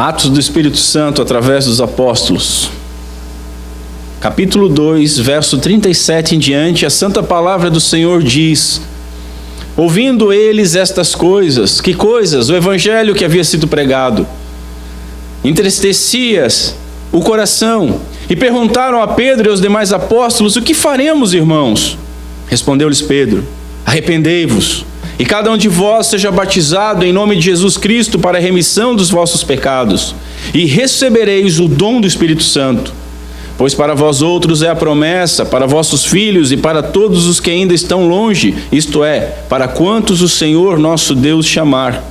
Atos do Espírito Santo através dos apóstolos. Capítulo 2, verso 37 em diante, a santa palavra do Senhor diz: ouvindo eles estas coisas, que coisas? O evangelho que havia sido pregado, entristecia-se o coração, e perguntaram a Pedro e aos demais apóstolos: o que faremos, irmãos? Respondeu-lhes Pedro: arrependei-vos, e cada um de vós seja batizado em nome de Jesus Cristo para a remissão dos vossos pecados, e recebereis o dom do Espírito Santo. Pois para vós outros é a promessa, para vossos filhos e para todos os que ainda estão longe, isto é, para quantos o Senhor nosso Deus chamar.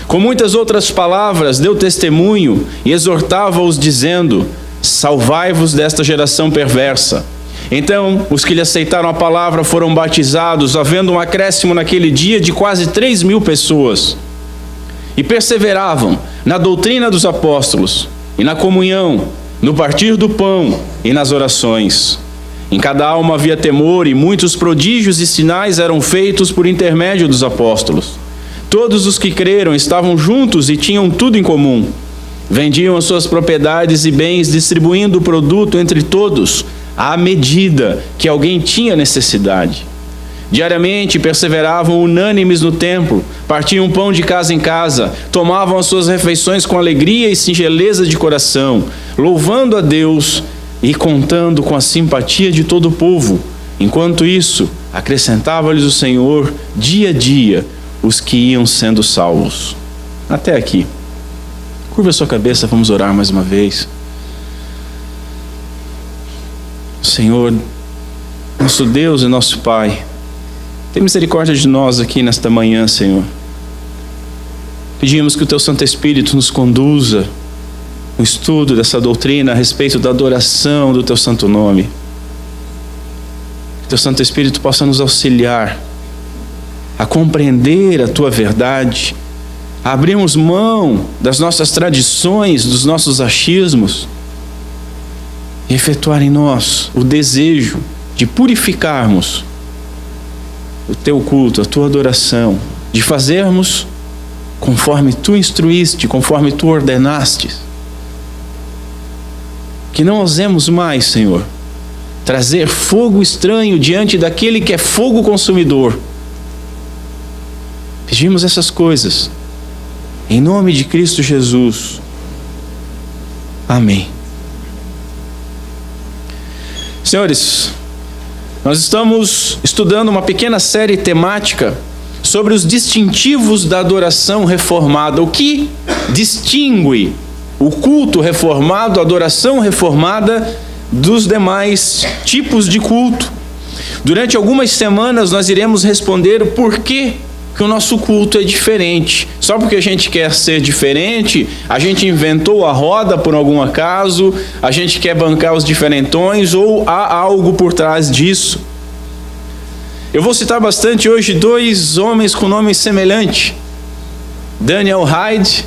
Com muitas outras palavras deu testemunho e exortava-os dizendo: salvai-vos desta geração perversa. Então os que lhe aceitaram a palavra foram batizados, havendo um acréscimo naquele dia de quase 3.000 pessoas. E perseveravam na doutrina dos apóstolos, e na comunhão, no partir do pão e nas orações. Em cada alma havia temor, e muitos prodígios e sinais eram feitos por intermédio dos apóstolos. Todos os que creram estavam juntos e tinham tudo em comum. Vendiam as suas propriedades e bens, distribuindo o produto entre todos, à medida que alguém tinha necessidade. Diariamente perseveravam unânimes no templo, partiam pão de casa em casa, tomavam as suas refeições com alegria e singeleza de coração, louvando a Deus e contando com a simpatia de todo o povo. Enquanto isso, acrescentava-lhes o Senhor dia a dia os que iam sendo salvos. Até aqui. Curva a sua cabeça, vamos orar mais uma vez. Senhor, nosso Deus e nosso Pai, tem misericórdia de nós aqui nesta manhã, Senhor. Pedimos que o Teu Santo Espírito nos conduza no estudo dessa doutrina a respeito da adoração do Teu Santo Nome. Que o Teu Santo Espírito possa nos auxiliar a compreender a Tua verdade, a abrirmos mão das nossas tradições, dos nossos achismos, e efetuar em nós o desejo de purificarmos o Teu culto, a Tua adoração, de fazermos conforme Tu instruíste, conforme Tu ordenaste. Que não ousemos mais, Senhor, trazer fogo estranho diante daquele que é fogo consumidor. Pedimos essas coisas em nome de Cristo Jesus. Amém. Senhores, nós estamos estudando uma pequena série temática sobre os distintivos da adoração reformada. O que distingue o culto reformado, a adoração reformada, dos demais tipos de culto? Durante algumas semanas nós iremos responder o porquê que o nosso culto é diferente. Só porque a gente quer ser diferente, a gente inventou a roda por algum acaso, a gente quer bancar os diferentões, ou há algo por trás disso? Eu vou citar bastante hoje dois homens com nome semelhante: Daniel Hyde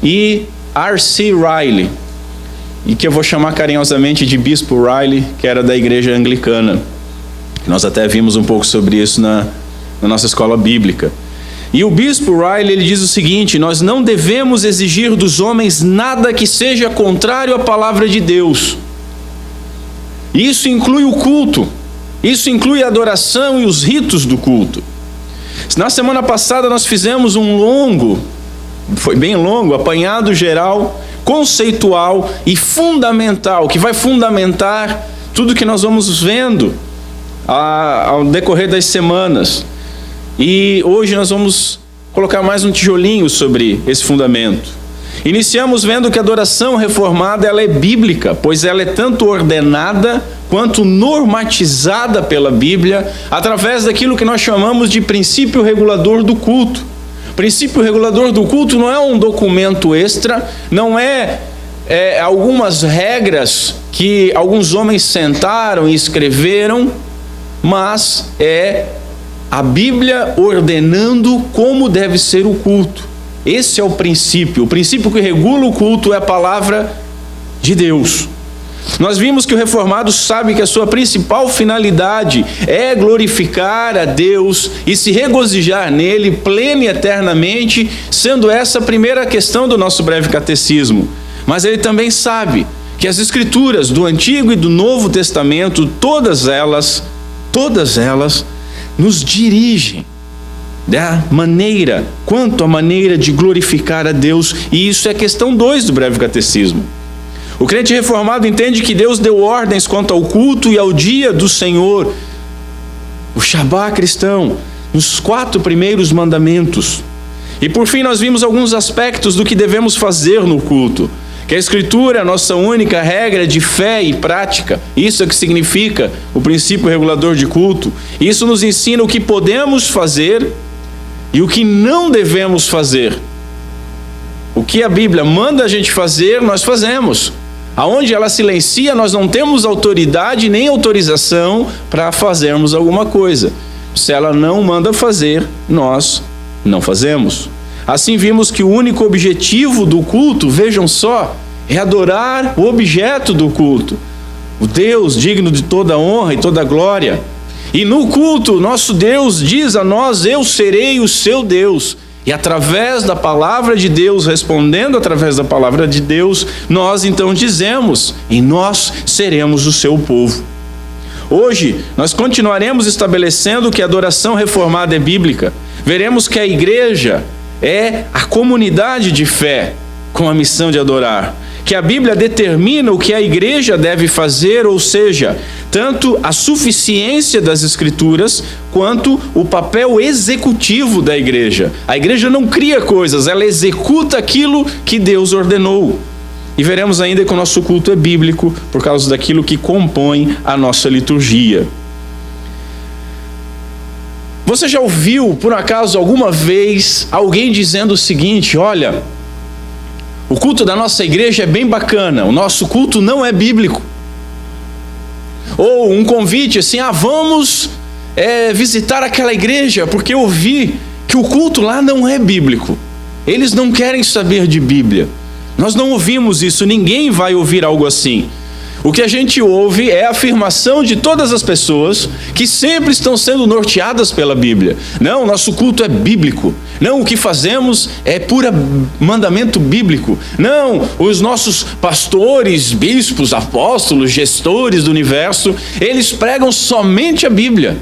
e R.C. Riley, e que eu vou chamar carinhosamente de Bispo Riley, que era da igreja anglicana. Nós até vimos um pouco sobre isso na nossa escola bíblica. E o Bispo Riley, ele diz o seguinte: nós não devemos exigir dos homens nada que seja contrário à palavra de Deus. Isso inclui o culto, isso inclui a adoração e os ritos do culto. Na semana passada nós fizemos foi bem longo, apanhado geral, conceitual e fundamental, que vai fundamentar tudo que nós vamos vendo ao decorrer das semanas. E hoje nós vamos colocar mais um tijolinho sobre esse fundamento. Iniciamos vendo que a adoração reformada ela é bíblica, pois ela é tanto ordenada quanto normatizada pela Bíblia, através daquilo que nós chamamos de princípio regulador do culto. O princípio regulador do culto não é um documento extra, não é algumas regras que alguns homens sentaram e escreveram, mas é a Bíblia ordenando como deve ser o culto. Esse é o princípio. O princípio que regula o culto é a palavra de Deus. Nós vimos que o reformado sabe que a sua principal finalidade é glorificar a Deus e se regozijar nele plena e eternamente, sendo essa a primeira questão do nosso breve catecismo. Mas ele também sabe que as Escrituras do Antigo e do Novo Testamento, todas elas nos dirigem quanto à maneira de glorificar a Deus, e isso é questão 2 do breve catecismo. O crente reformado entende que Deus deu ordens quanto ao culto e ao dia do Senhor, o Shabá cristão, nos 4 primeiros mandamentos. E por fim nós vimos alguns aspectos do que devemos fazer no culto, que a Escritura é a nossa única regra de fé e prática. Isso é o que significa o princípio regulador de culto. Isso nos ensina o que podemos fazer e o que não devemos fazer. O que a Bíblia manda a gente fazer, nós fazemos. Aonde ela silencia, nós não temos autoridade nem autorização para fazermos alguma coisa. Se ela não manda fazer, nós não fazemos. Assim vimos que o único objetivo do culto, vejam só, é adorar o objeto do culto, o Deus digno de toda honra e toda glória. E no culto, nosso Deus diz a nós: eu serei o seu Deus. E através da palavra de Deus, respondendo através da palavra de Deus, nós então dizemos: e nós seremos o seu povo. Hoje, nós continuaremos estabelecendo que a adoração reformada é bíblica. Veremos que a igreja é a comunidade de fé com a missão de adorar. Que a Bíblia determina o que a igreja deve fazer, ou seja, tanto a suficiência das Escrituras, quanto o papel executivo da igreja. A igreja não cria coisas, ela executa aquilo que Deus ordenou. E veremos ainda que o nosso culto é bíblico, por causa daquilo que compõe a nossa liturgia. Você já ouviu, por acaso, alguma vez, alguém dizendo o seguinte: olha, o culto da nossa igreja é bem bacana, o nosso culto não é bíblico? Ou um convite assim: vamos visitar aquela igreja, porque eu ouvi que o culto lá não é bíblico. Eles não querem saber de Bíblia. Nós não ouvimos isso, ninguém vai ouvir algo assim. O que a gente ouve é a afirmação de todas as pessoas que sempre estão sendo norteadas pela Bíblia. Não, nosso culto é bíblico. Não, o que fazemos é pura mandamento bíblico. Não, os nossos pastores, bispos, apóstolos, gestores do universo, eles pregam somente a Bíblia.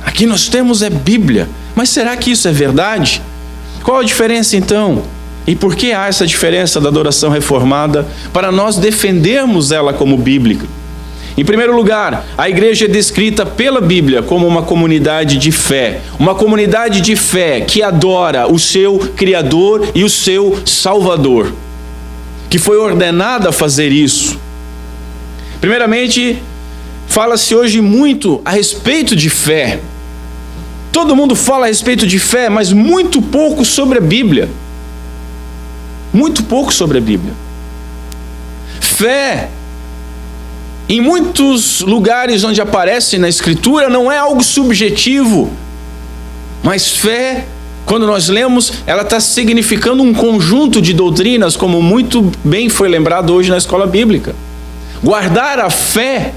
Aqui nós temos é Bíblia. Mas será que isso é verdade? Qual a diferença então? E por que há essa diferença da adoração reformada para nós defendermos ela como bíblica? Em primeiro lugar, a igreja é descrita pela Bíblia como uma comunidade de fé. Uma comunidade de fé que adora o seu Criador e o seu Salvador, que foi ordenada a fazer isso. Primeiramente, fala-se hoje muito a respeito de fé. Todo mundo fala a respeito de fé, mas muito pouco sobre a Bíblia. Muito pouco sobre a Bíblia. Fé, em muitos lugares onde aparece na Escritura, não é algo subjetivo. Mas fé, quando nós lemos, ela está significando um conjunto de doutrinas, como muito bem foi lembrado hoje na escola bíblica. Guardar a fé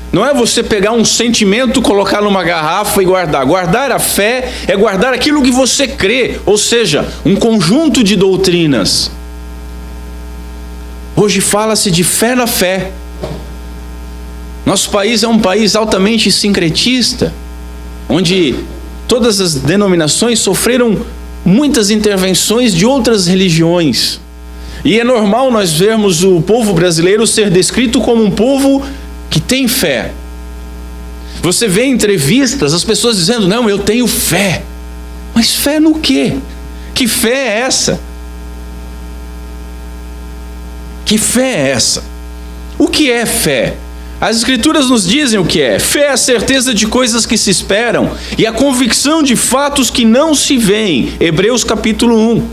não é você pegar um sentimento, colocar numa garrafa e guardar. Guardar a fé é guardar aquilo que você crê, ou seja, um conjunto de doutrinas. Hoje fala-se de fé na fé. Nosso país é um país altamente sincretista, onde todas as denominações sofreram muitas intervenções de outras religiões. E é normal nós vermos o povo brasileiro ser descrito como um povo que tem fé. Você vê em entrevistas as pessoas dizendo: não, eu tenho fé. Mas fé no quê? Que fé é essa? Que fé é essa? O que é fé? As Escrituras nos dizem o que é. Fé é a certeza de coisas que se esperam e a convicção de fatos que não se veem. Hebreus capítulo 1.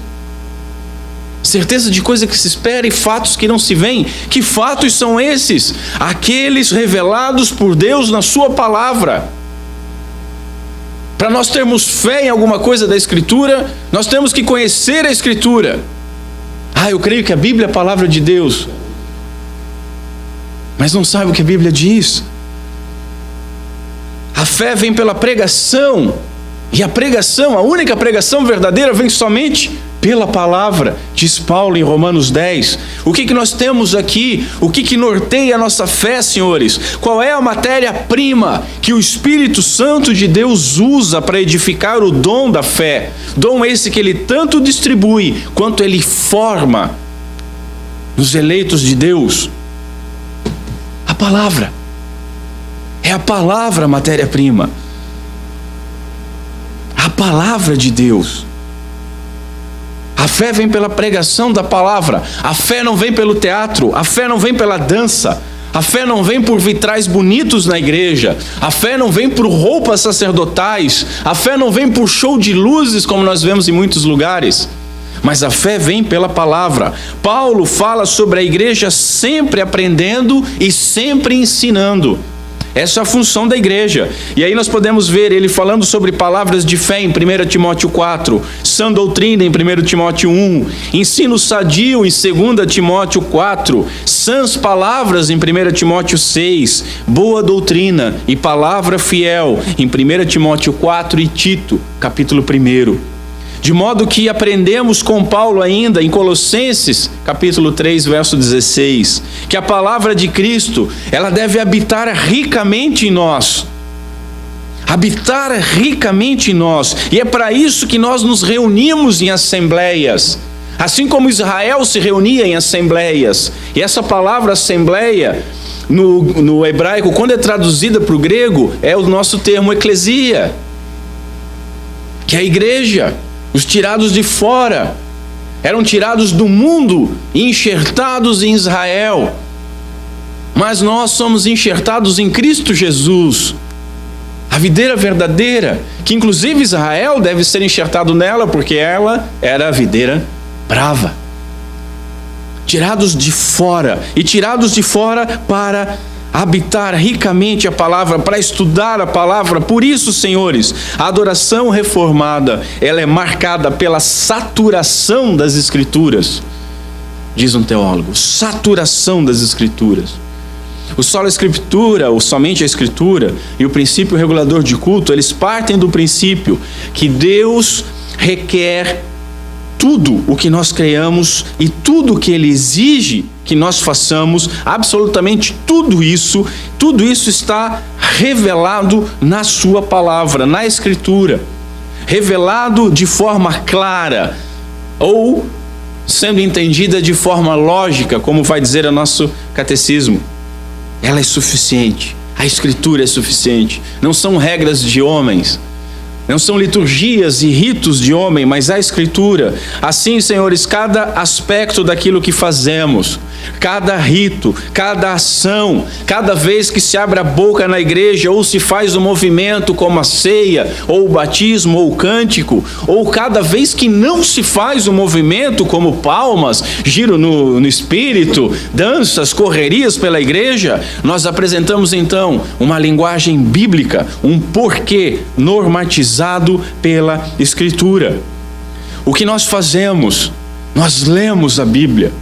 Certeza de coisa que se espera e fatos que não se veem. Que fatos são esses? Aqueles revelados por Deus na sua palavra. Para nós termos fé em alguma coisa da Escritura, nós temos que conhecer a Escritura. Eu creio que a Bíblia é a palavra de Deus. mas não sabe o que a Bíblia diz. A fé vem pela pregação, e a pregação, a única pregação verdadeira, vem somente pela palavra, diz Paulo em Romanos 10. O que nós temos aqui? O que norteia a nossa fé, senhores? Qual é a matéria-prima que o Espírito Santo de Deus usa para edificar o dom da fé? Dom esse que ele tanto distribui, quanto ele forma nos eleitos de Deus. A palavra. É a palavra a matéria-prima. A palavra de Deus. A fé vem pela pregação da palavra. A fé não vem pelo teatro. A fé não vem pela dança. A fé não vem por vitrais bonitos na igreja. A fé não vem por roupas sacerdotais. A fé não vem por show de luzes, como nós vemos em muitos lugares. Mas a fé vem pela palavra. Paulo fala sobre a igreja sempre aprendendo e sempre ensinando. Essa é a função da igreja. E aí nós podemos ver ele falando sobre palavras de fé em 1 Timóteo 4, sã doutrina em 1 Timóteo 1, ensino sadio em 2 Timóteo 4, sãs palavras em 1 Timóteo 6, boa doutrina e palavra fiel em 1 Timóteo 4 e Tito, capítulo 1. De modo que aprendemos com Paulo ainda em Colossenses, capítulo 3, verso 16, que a palavra de Cristo, ela deve habitar ricamente em nós. Habitar ricamente em nós. E é para isso que nós nos reunimos em assembleias. Assim como Israel se reunia em assembleias. E essa palavra assembleia, no hebraico, quando é traduzida para o grego, é o nosso termo eclesia, que é a igreja. Os tirados de fora eram tirados do mundo e enxertados em Israel. Mas nós somos enxertados em Cristo Jesus, a videira verdadeira, que inclusive Israel deve ser enxertado nela, porque ela era a videira brava. Tirados de fora, e tirados de fora para habitar ricamente a palavra, para estudar a palavra. Por isso, senhores, a adoração reformada, ela é marcada pela saturação das Escrituras, diz um teólogo, saturação das Escrituras. O sola Escritura, ou somente a Escritura, e o princípio regulador de culto, eles partem do princípio que Deus requer tudo o que nós creamos e tudo o que Ele exige que nós façamos, absolutamente tudo isso está revelado na sua palavra, na Escritura, revelado de forma clara, ou sendo entendida de forma lógica, como vai dizer o nosso catecismo. Ela é suficiente, a Escritura é suficiente, não são regras de homens, não são liturgias e ritos de homem, mas a Escritura. Assim, senhores, cada aspecto daquilo que fazemos, cada rito, cada ação, cada vez que se abre a boca na igreja, ou se faz um movimento como a ceia, ou o batismo, ou o cântico, ou cada vez que não se faz um movimento como palmas, giro no espírito, danças, correrias pela igreja, nós apresentamos então uma linguagem bíblica, um porquê normatizado pela Escritura. O que nós fazemos? Nós lemos a Bíblia,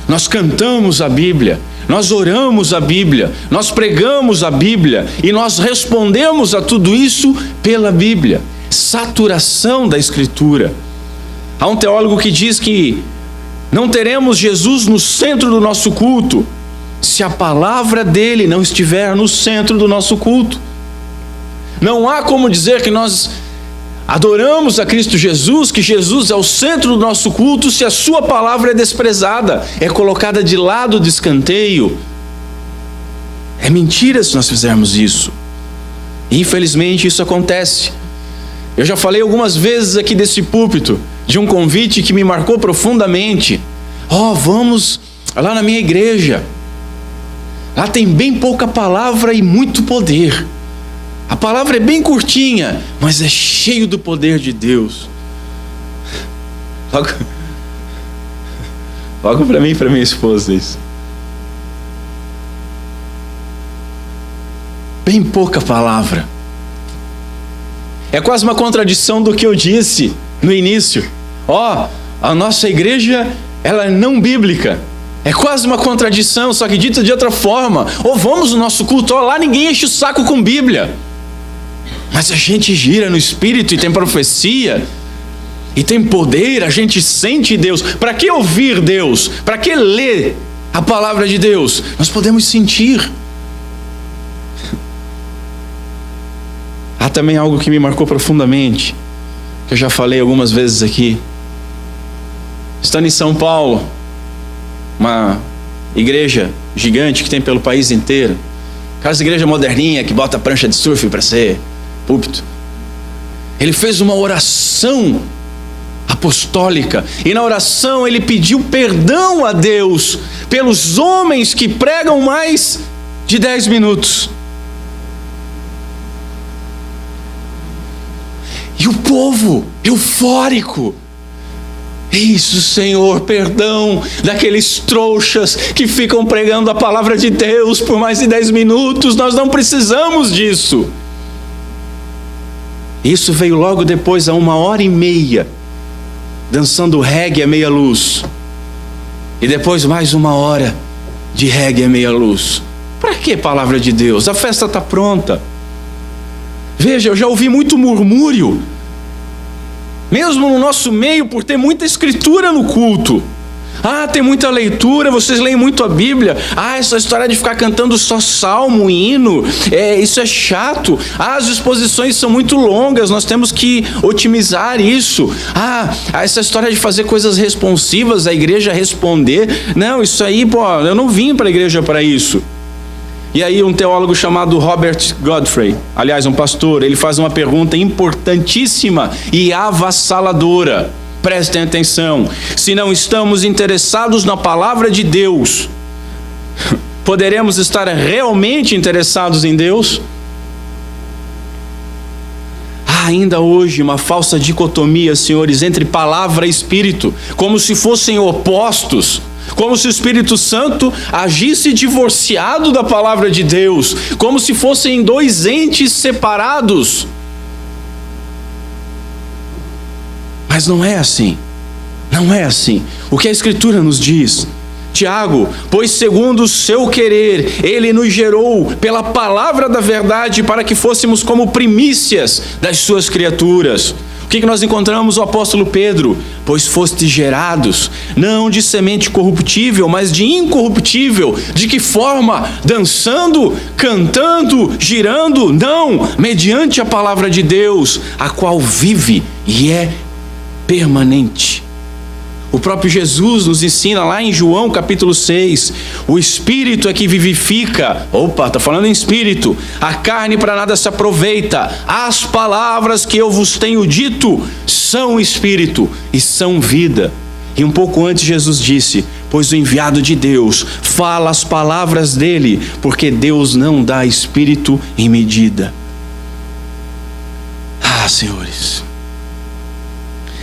nós cantamos a Bíblia, nós oramos a Bíblia, nós pregamos a Bíblia e nós respondemos a tudo isso pela Bíblia. Saturação da Escritura. Há um teólogo que diz que não teremos Jesus no centro do nosso culto se a palavra dele não estiver no centro do nosso culto. Não há como dizer que nós adoramos a Cristo Jesus, que Jesus é o centro do nosso culto, se a sua palavra é desprezada, é colocada de lado, de escanteio. É mentira se nós fizermos isso. Infelizmente isso acontece. Eu já falei algumas vezes aqui desse púlpito, de um convite que me marcou profundamente. Vamos lá na minha igreja. Lá tem bem pouca palavra e muito poder. A palavra é bem curtinha, mas é cheio do poder de Deus. Logo para mim e para minha esposa isso. Bem pouca palavra. É quase uma contradição do que eu disse no início. A nossa igreja, ela é não bíblica. É quase uma contradição, só que dito de outra forma. Ou vamos no nosso culto, ó, lá ninguém enche o saco com Bíblia. Mas a gente gira no Espírito e tem profecia. E tem poder, a gente sente Deus. Para que ouvir Deus? Para que ler a palavra de Deus? Nós podemos sentir. Há também algo que me marcou profundamente, que eu já falei algumas vezes aqui. Estando em São Paulo, uma igreja gigante que tem pelo país inteiro, aquelas igreja moderninha que bota prancha de surf para ser púlpito. Ele fez uma oração apostólica, e na oração ele pediu perdão a Deus pelos homens que pregam mais de 10 minutos. E o povo eufórico: isso, Senhor, perdão daqueles trouxas que ficam pregando a palavra de Deus por mais de 10 minutos, nós não precisamos disso. Isso veio logo depois, a 1h30, dançando reggae a meia luz. E depois mais 1 hora de reggae a meia luz. Para que palavra de Deus? A festa está pronta. Veja, eu já ouvi muito murmúrio, mesmo no nosso meio, por ter muita escritura no culto. Tem muita leitura, vocês leem muito a Bíblia. Essa história de ficar cantando só salmo, hino, isso é chato. As exposições são muito longas, nós temos que otimizar isso. Essa história de fazer coisas responsivas, a igreja responder. Não, isso aí, eu não vim para a igreja para isso. E aí um teólogo chamado Robert Godfrey, aliás um pastor, ele faz uma pergunta importantíssima e avassaladora. Prestem atenção: se não estamos interessados na palavra de Deus, poderemos estar realmente interessados em Deus? Há ainda hoje uma falsa dicotomia, senhores, entre palavra e espírito, como se fossem opostos. Como se o Espírito Santo agisse divorciado da palavra de Deus, como se fossem 2 entes separados. Mas não é assim. Não é assim. O que a Escritura nos diz? Tiago: pois segundo o seu querer, Ele nos gerou pela palavra da verdade, para que fôssemos como primícias das suas criaturas. O que nós encontramos? O apóstolo Pedro: pois fostes gerados, não de semente corruptível, mas de incorruptível. De que forma? Dançando, cantando, girando? Não, mediante a palavra de Deus, a qual vive e é permanente. O próprio Jesus nos ensina lá em João capítulo 6, o Espírito é que vivifica. Está falando em Espírito. A carne para nada se aproveita. As palavras que eu vos tenho dito são Espírito e são vida. E um pouco antes Jesus disse: pois o enviado de Deus fala as palavras dele, porque Deus não dá Espírito em medida. Senhores,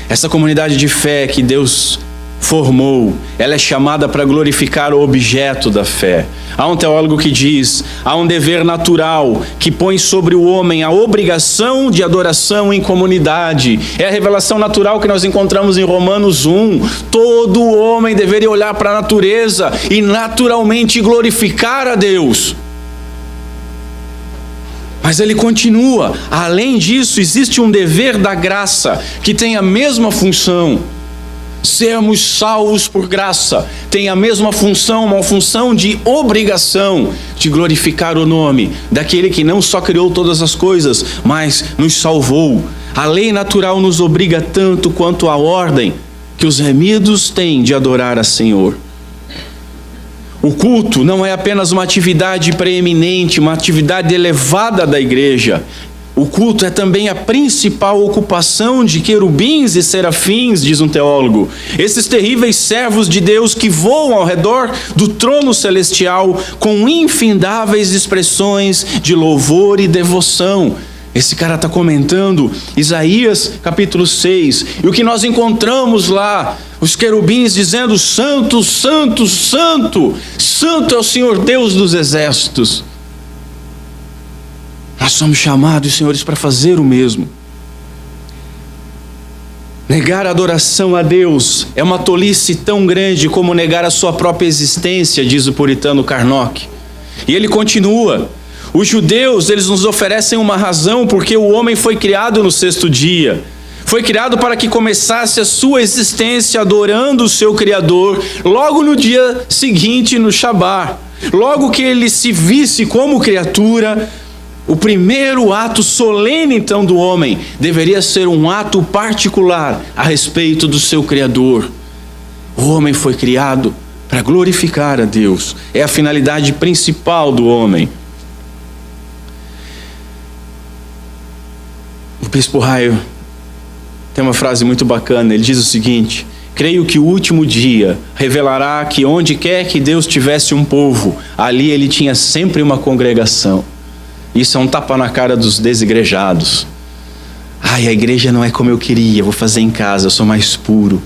essa comunidade de fé que Deus formou, ela é chamada para glorificar o objeto da fé. Há um teólogo que diz: há um dever natural que põe sobre o homem a obrigação de adoração em comunidade. É a revelação natural que nós encontramos em Romanos 1. Todo homem deveria olhar para a natureza e naturalmente glorificar a Deus. Mas ele continua: além disso, existe um dever da graça que tem a mesma função. Sermos salvos por graça tem a mesma função, uma função de obrigação de glorificar o nome daquele que não só criou todas as coisas, mas nos salvou. A lei natural nos obriga tanto quanto a ordem que os remidos têm de adorar a Senhor. O culto não é apenas uma atividade preeminente, uma atividade elevada da igreja. O culto é também a principal ocupação de querubins e serafins, diz um teólogo. Esses terríveis servos de Deus que voam ao redor do trono celestial com infindáveis expressões de louvor e devoção. Esse cara está comentando Isaías capítulo 6. E o que nós encontramos lá? Os querubins dizendo: Santo, Santo, Santo, Santo é o Senhor Deus dos exércitos. Nós somos chamados, senhores, para fazer o mesmo. Negar a adoração a Deus é uma tolice tão grande como negar a sua própria existência, diz o puritano Carnock. E ele continua: os judeus, eles nos oferecem uma razão porque o homem foi criado no sexto dia. Foi criado para que começasse a sua existência adorando o seu Criador logo no dia seguinte, no Shabá. Logo que ele se visse como criatura, o primeiro ato solene então do homem deveria ser um ato particular a respeito do seu Criador. O homem foi criado para glorificar a Deus. É a finalidade principal do homem. O Bispo Raio tem uma frase muito bacana. Ele diz o seguinte: creio que o último dia revelará que onde quer que Deus tivesse um povo, ali ele tinha sempre uma congregação. Isso é um tapa na cara dos desigrejados. Ai, a igreja não é como eu queria, vou fazer em casa, eu sou mais puro.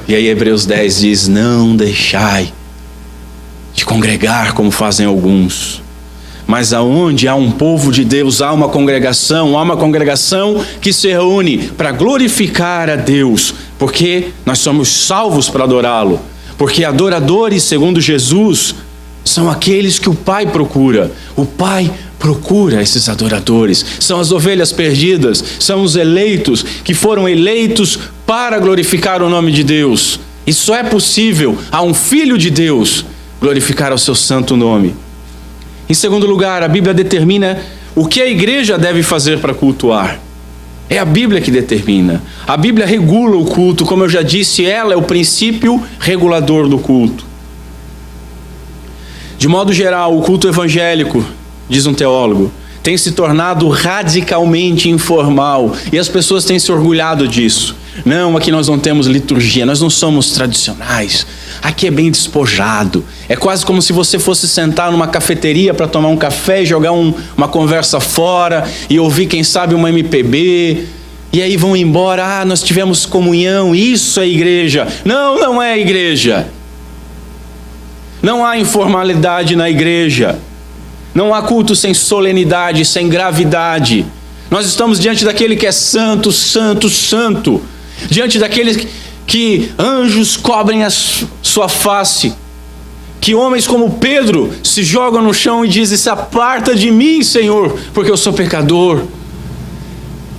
E aí Hebreus 10 diz: não deixai de congregar como fazem alguns. Mas aonde há um povo de Deus, há uma congregação que se reúne para glorificar a Deus, porque nós somos salvos para adorá-lo. Porque adoradores, segundo Jesus, são aqueles que o Pai procura. O Pai procura esses adoradores. São as ovelhas perdidas, são os eleitos que foram eleitos para glorificar o nome de Deus. E só é possível a um filho de Deus glorificar o seu santo nome. Em segundo lugar, a Bíblia determina o que a igreja deve fazer para cultuar. É a Bíblia que determina. A Bíblia regula o culto, como eu já disse, ela é o princípio regulador do culto. De modo geral, o culto evangélico, diz um teólogo, tem se tornado radicalmente informal e as pessoas têm se orgulhado disso. Não, aqui nós não temos liturgia, nós não somos tradicionais. Aqui é bem despojado. É quase como se você fosse sentar numa cafeteria para tomar um café e jogar uma conversa fora e ouvir, quem sabe, uma MPB. E aí vão embora: nós tivemos comunhão, isso é igreja. Não, não é igreja. Não há informalidade na igreja. Não há culto sem solenidade, sem gravidade. Nós estamos diante daquele que é santo, santo, santo. Diante daquele que anjos cobrem a sua face. Que homens como Pedro se jogam no chão e dizem: se aparta de mim, Senhor, porque eu sou pecador.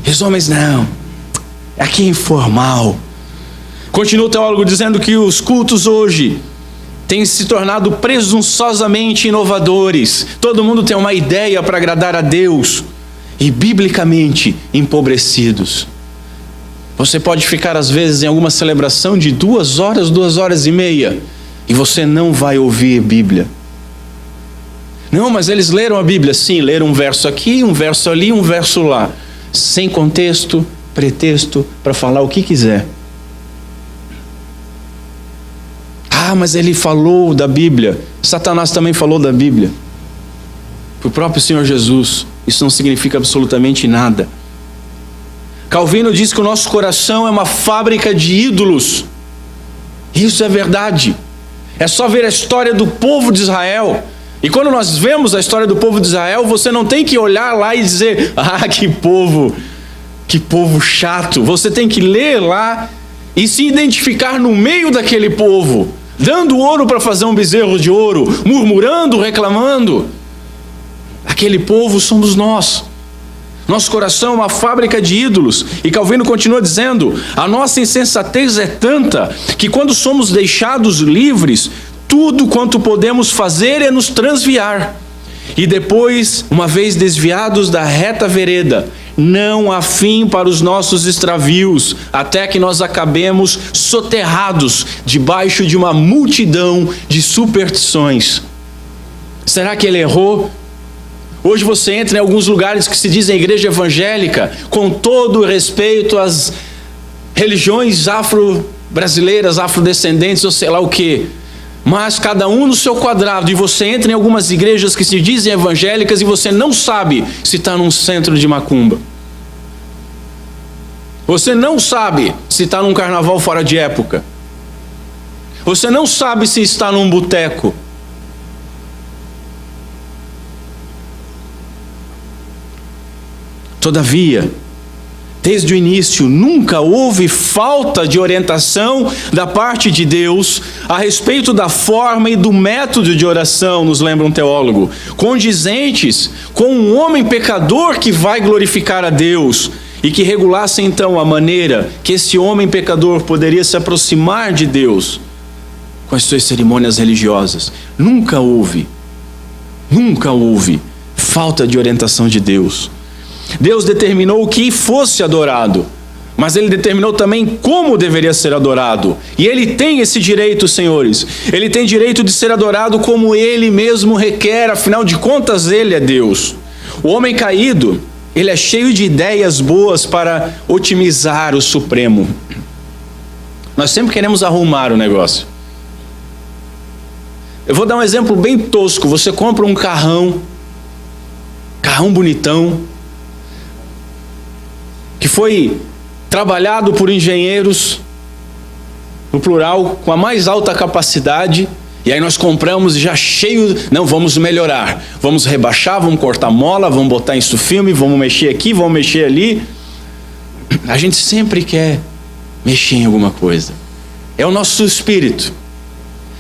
E os homens não. Aqui é informal. Continua o teólogo dizendo que os cultos hoje têm se tornado presunçosamente inovadores. Todo mundo tem uma ideia para agradar a Deus. E biblicamente empobrecidos. Você pode ficar às vezes em alguma celebração de 2 horas, 2h30, e você não vai ouvir Bíblia. Não, mas eles leram a Bíblia. Sim, leram um verso aqui, um verso ali, um verso lá, sem contexto, pretexto, para falar o que quiser. Mas ele falou da Bíblia. Satanás também falou da Bíblia. O próprio Senhor Jesus. Isso não significa absolutamente nada. Calvino diz que o nosso coração é uma fábrica de ídolos. Isso é verdade. É só ver a história do povo de Israel. E quando nós vemos a história do povo de Israel, você não tem que olhar lá e dizer: que povo chato. Você tem que ler lá e se identificar no meio daquele povo, dando ouro para fazer um bezerro de ouro, murmurando, reclamando. Aquele povo somos nós. Nosso coração é uma fábrica de ídolos. E Calvino continua dizendo: a nossa insensatez é tanta que quando somos deixados livres, tudo quanto podemos fazer é nos transviar. E depois, uma vez desviados da reta vereda, não há fim para os nossos extravios, até que nós acabemos soterrados debaixo de uma multidão de superstições. Será que ele errou? Hoje você entra em alguns lugares que se dizem igreja evangélica, com todo o respeito às religiões afro-brasileiras, afrodescendentes, ou sei lá o quê. Mas cada um no seu quadrado, e você entra em algumas igrejas que se dizem evangélicas e você não sabe se está num centro de macumba. Você não sabe se está num carnaval fora de época. Você não sabe se está num boteco. Todavia, Desde o início, nunca houve falta de orientação da parte de Deus a respeito da forma e do método de oração, nos lembra um teólogo, condizentes com um homem pecador que vai glorificar a Deus e que regulasse então a maneira que esse homem pecador poderia se aproximar de Deus com as suas cerimônias religiosas. Nunca houve falta de orientação de Deus. Deus determinou o que fosse adorado, mas Ele determinou também como deveria ser adorado. E Ele tem esse direito, senhores. Ele tem direito de ser adorado como Ele mesmo requer, afinal de contas, Ele é Deus. O homem caído, ele é cheio de ideias boas para otimizar o Supremo. Nós sempre queremos arrumar o negócio. Eu vou dar um exemplo bem tosco. Você compra um carrão bonitão, que foi trabalhado por engenheiros, no plural, com a mais alta capacidade, e aí nós compramos já cheio, não, vamos melhorar, vamos rebaixar, vamos cortar mola, vamos botar isso filme, vamos mexer aqui, vamos mexer ali. A gente sempre quer mexer em alguma coisa. É o nosso espírito.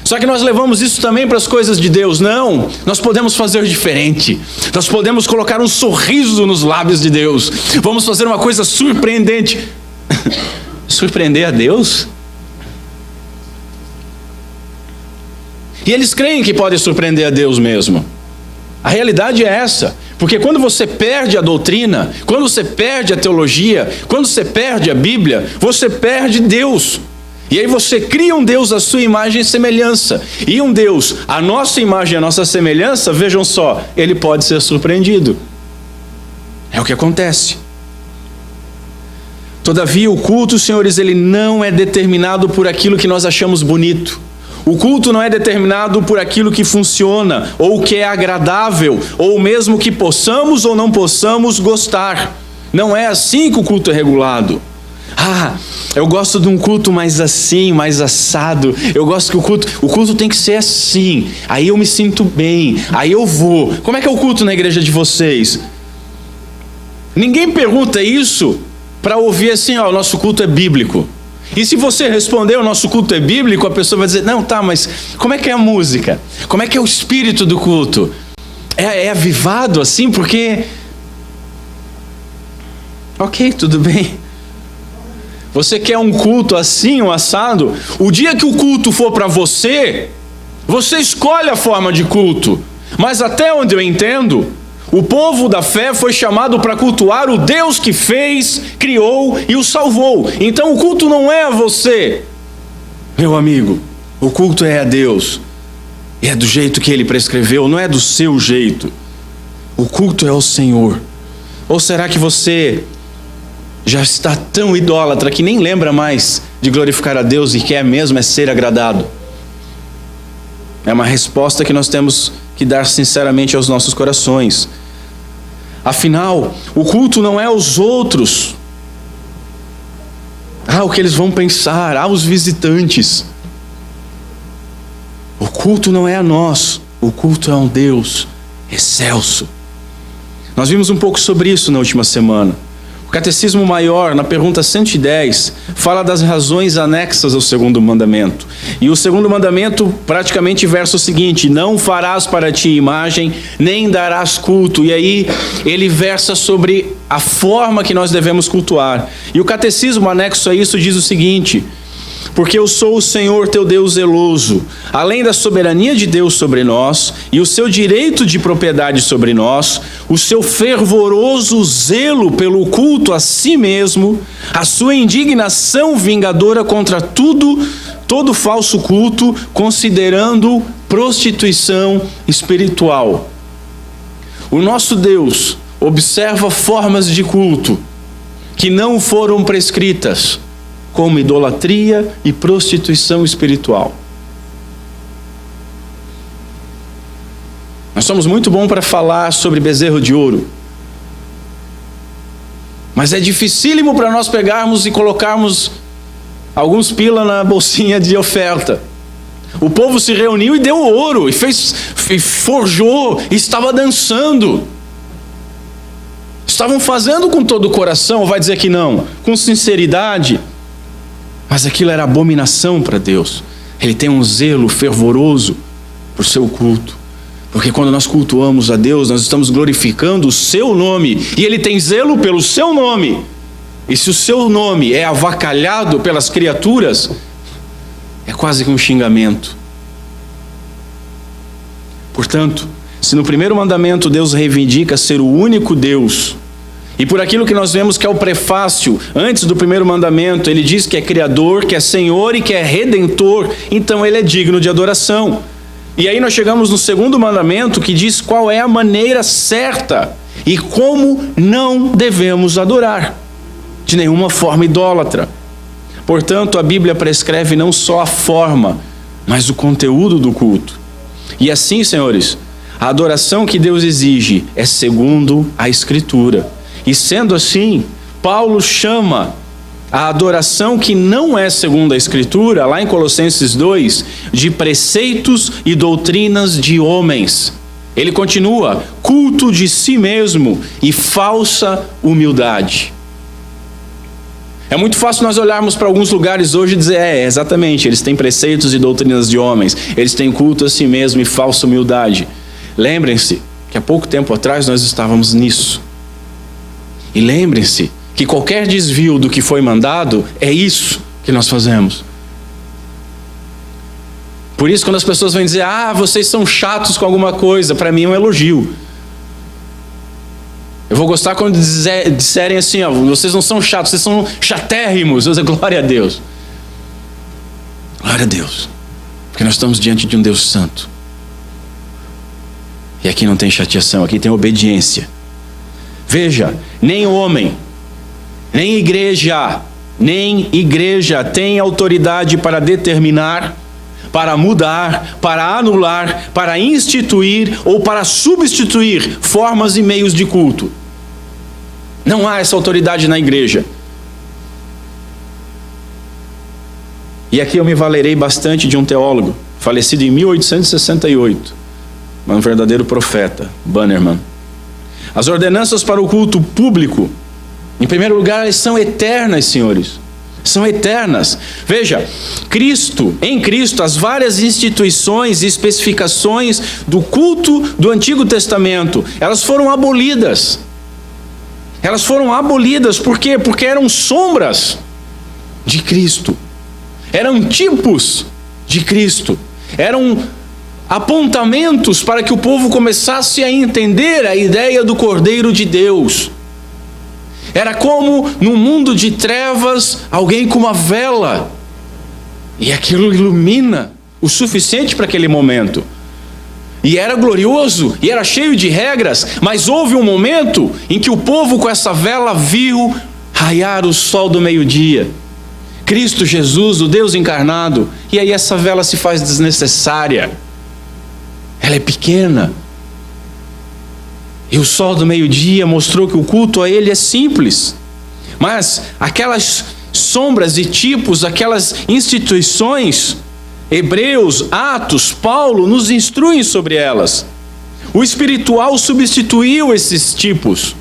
Só que nós levamos isso também para as coisas de Deus. Não, nós podemos fazer diferente. Nós podemos colocar um sorriso nos lábios de Deus. Vamos fazer uma coisa surpreendente. Surpreender a Deus? E eles creem que podem surpreender a Deus mesmo. A realidade é essa. Porque quando você perde a doutrina, quando você perde a teologia, quando você perde a Bíblia, você perde Deus. E aí você cria um Deus à sua imagem e semelhança. E um Deus, à nossa imagem e à nossa semelhança, vejam só, ele pode ser surpreendido. É o que acontece. Todavia, o culto, senhores, ele não é determinado por aquilo que nós achamos bonito. O culto não é determinado por aquilo que funciona, ou que é agradável, ou mesmo que possamos ou não possamos gostar. Não é assim que o culto é regulado. Eu gosto de um culto mais assim, mais assado. Eu gosto que o culto tem que ser assim. Aí eu me sinto bem, aí eu vou. Como é que é o culto na igreja de vocês? Ninguém pergunta isso para ouvir assim, o nosso culto é bíblico. E se você responder o nosso culto é bíblico, a pessoa vai dizer, não, tá, mas como é que é a música? Como é que é o espírito do culto? É avivado assim, porque... Ok, tudo bem. Você quer um culto assim, um assado? O dia que o culto for para você, você escolhe a forma de culto. Mas até onde eu entendo, o povo da fé foi chamado para cultuar o Deus que fez, criou e o salvou. Então o culto não é a você, meu amigo. O culto é a Deus. E é do jeito que Ele prescreveu, não é do seu jeito. O culto é ao Senhor. Ou será que você já está tão idólatra que nem lembra mais de glorificar a Deus e quer mesmo é ser agradado? É uma resposta que nós temos que dar sinceramente aos nossos corações. Afinal, o culto não é aos outros. O que eles vão pensar, aos visitantes. O culto não é a nós, o culto é a um Deus excelso. Nós vimos um pouco sobre isso na última semana. O Catecismo Maior, na pergunta 110, fala das razões anexas ao segundo mandamento. E o segundo mandamento praticamente versa o seguinte: não farás para ti imagem, nem darás culto. E aí ele versa sobre a forma que nós devemos cultuar. E o Catecismo anexo a isso diz o seguinte: porque eu sou o Senhor teu Deus zeloso, além da soberania de Deus sobre nós, e o seu direito de propriedade sobre nós, o seu fervoroso zelo pelo culto a si mesmo, a sua indignação vingadora contra todo falso culto, considerando prostituição espiritual. O nosso Deus observa formas de culto que não foram prescritas, como idolatria e prostituição espiritual. Nós somos muito bons para falar sobre bezerro de ouro, mas é dificílimo para nós pegarmos e colocarmos alguns pila na bolsinha de oferta. O povo se reuniu e deu ouro, e forjou, e estava dançando. estavam fazendo com todo o coração, vai dizer que não, com sinceridade, mas aquilo era abominação para Deus. Ele tem um zelo fervoroso por seu culto, porque quando nós cultuamos a Deus, nós estamos glorificando o seu nome, e Ele tem zelo pelo seu nome. E se o seu nome é avacalhado pelas criaturas, é quase que um xingamento. Portanto, se no primeiro mandamento Deus reivindica ser o único Deus, e por aquilo que nós vemos que é o prefácio, antes do primeiro mandamento, ele diz que é Criador, que é Senhor e que é Redentor, então ele é digno de adoração. E aí nós chegamos no segundo mandamento, que diz qual é a maneira certa e como não devemos adorar. De nenhuma forma idólatra. Portanto, a Bíblia prescreve não só a forma, mas o conteúdo do culto. E assim, senhores, a adoração que Deus exige é segundo a Escritura. E sendo assim, Paulo chama a adoração que não é segundo a Escritura, lá em Colossenses 2, de preceitos e doutrinas de homens. Ele continua, culto de si mesmo e falsa humildade. É muito fácil nós olharmos para alguns lugares hoje e dizer, exatamente, eles têm preceitos e doutrinas de homens, eles têm culto a si mesmo e falsa humildade. Lembrem-se que há pouco tempo atrás nós estávamos nisso. E lembrem-se que qualquer desvio do que foi mandado, é isso que nós fazemos. Por isso, quando as pessoas vêm dizer, vocês são chatos com alguma coisa, para mim é um elogio. Eu vou gostar quando disserem assim, vocês não são chatos, vocês são chatérrimos. Eu digo, glória a Deus. Glória a Deus. Porque nós estamos diante de um Deus santo. E aqui não tem chateação, aqui tem obediência. Veja, nem homem, nem igreja tem autoridade para determinar, para mudar, para anular, para instituir ou para substituir formas e meios de culto. Não há essa autoridade na igreja. E aqui eu me valerei bastante de um teólogo, falecido em 1868, um verdadeiro profeta, Bannerman. As ordenanças para o culto público, em primeiro lugar, elas são eternas, senhores. São eternas. Veja, em Cristo, as várias instituições e especificações do culto do Antigo Testamento, elas foram abolidas. Elas foram abolidas, por quê? Porque eram sombras de Cristo. Eram tipos de Cristo. Eram apontamentos para que o povo começasse a entender a ideia do Cordeiro de Deus. Era como, no mundo de trevas, alguém com uma vela. E aquilo ilumina o suficiente para aquele momento. E era glorioso, e era cheio de regras, mas houve um momento em que o povo com essa vela viu raiar o sol do meio-dia. Cristo Jesus, o Deus encarnado. E aí essa vela se faz desnecessária. Ela é pequena. E o sol do meio-dia mostrou que o culto a Ele é simples. Mas aquelas sombras e tipos, aquelas instituições, Hebreus, Atos, Paulo, nos instruem sobre elas. O espiritual substituiu esses tipos.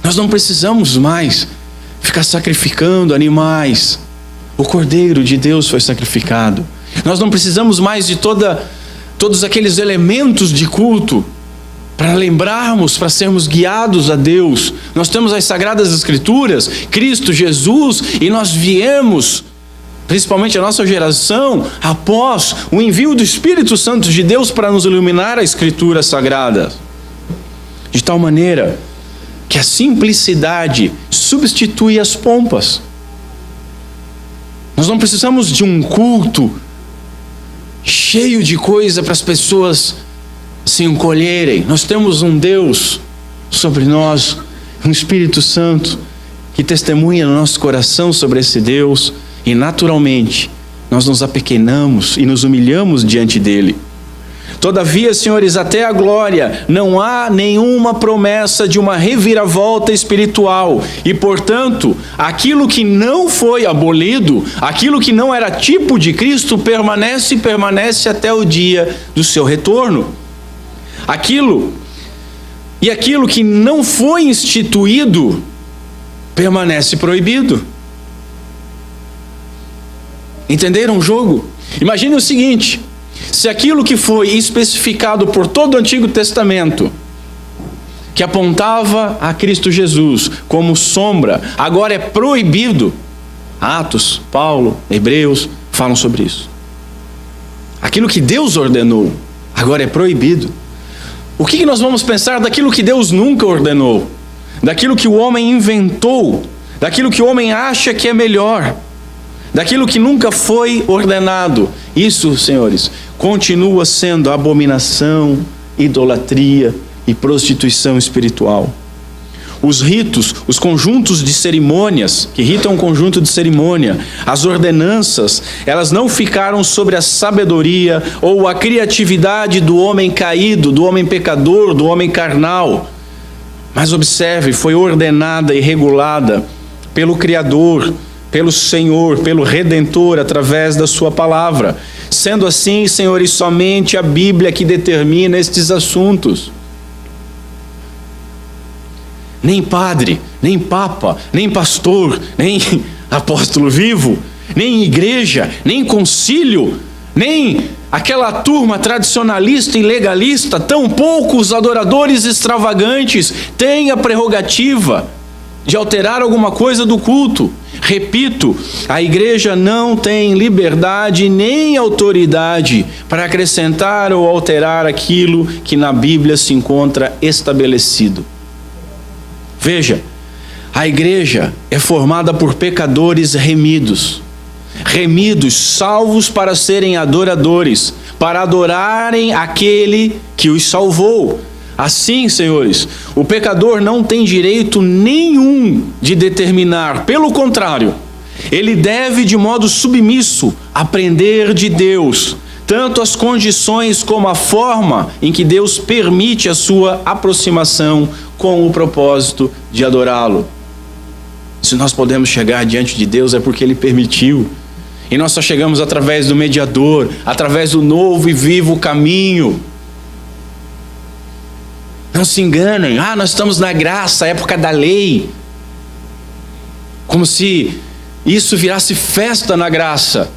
Nós não precisamos mais ficar sacrificando animais. O Cordeiro de Deus foi sacrificado. Nós não precisamos mais de todos aqueles elementos de culto para lembrarmos, para sermos guiados a Deus. Nós temos as Sagradas Escrituras, Cristo Jesus, e nós viemos, principalmente a nossa geração, após o envio do Espírito Santo de Deus para nos iluminar a Escritura Sagrada. De tal maneira que a simplicidade substitui as pompas. Nós não precisamos de um culto cheio de coisa para as pessoas se encolherem. Nós temos um Deus sobre nós, um Espírito Santo que testemunha no nosso coração sobre esse Deus, e naturalmente nós nos apequenamos e nos humilhamos diante dele. Todavia, senhores, até a glória não há nenhuma promessa de uma reviravolta espiritual, e portanto, aquilo que não foi abolido, aquilo que não era tipo de Cristo, permanece até o dia do seu retorno. Aquilo E aquilo que não foi instituído permanece proibido. Entenderam o jogo? Imagine o seguinte: se aquilo que foi especificado por todo o Antigo Testamento, que apontava a Cristo Jesus como sombra, agora é proibido. Atos, Paulo, Hebreus falam sobre isso. Aquilo que Deus ordenou, agora é proibido. O que nós vamos pensar daquilo que Deus nunca ordenou? Daquilo que o homem inventou? Daquilo que o homem acha que é melhor? Daquilo que nunca foi ordenado? Isso, senhores, continua sendo abominação, idolatria e prostituição espiritual. Os ritos, os conjuntos de cerimônias, que rito é um conjunto de cerimônia, as ordenanças, elas não ficaram sobre a sabedoria ou a criatividade do homem caído, do homem pecador, do homem carnal. Mas observe, foi ordenada e regulada pelo Criador, pelo Senhor, pelo Redentor, através da sua palavra. Sendo assim, senhores, somente a Bíblia que determina estes assuntos. Nem padre, nem papa, nem pastor, nem apóstolo vivo, nem igreja, nem concílio, nem aquela turma tradicionalista e legalista, tampouco os adoradores extravagantes têm a prerrogativa de alterar alguma coisa do culto. Repito, a igreja não tem liberdade nem autoridade para acrescentar ou alterar aquilo que na Bíblia se encontra estabelecido. Veja, a igreja é formada por pecadores remidos, salvos para serem adoradores, para adorarem aquele que os salvou. Assim, senhores, o pecador não tem direito nenhum de determinar, pelo contrário, ele deve de modo submisso aprender de Deus, tanto as condições como a forma em que Deus permite a sua aproximação com o propósito de adorá-lo. Se nós podemos chegar diante de Deus é porque Ele permitiu. E nós só chegamos através do mediador, através do novo e vivo caminho. Não se enganem, nós estamos na graça, época da lei. Como se isso virasse festa na graça.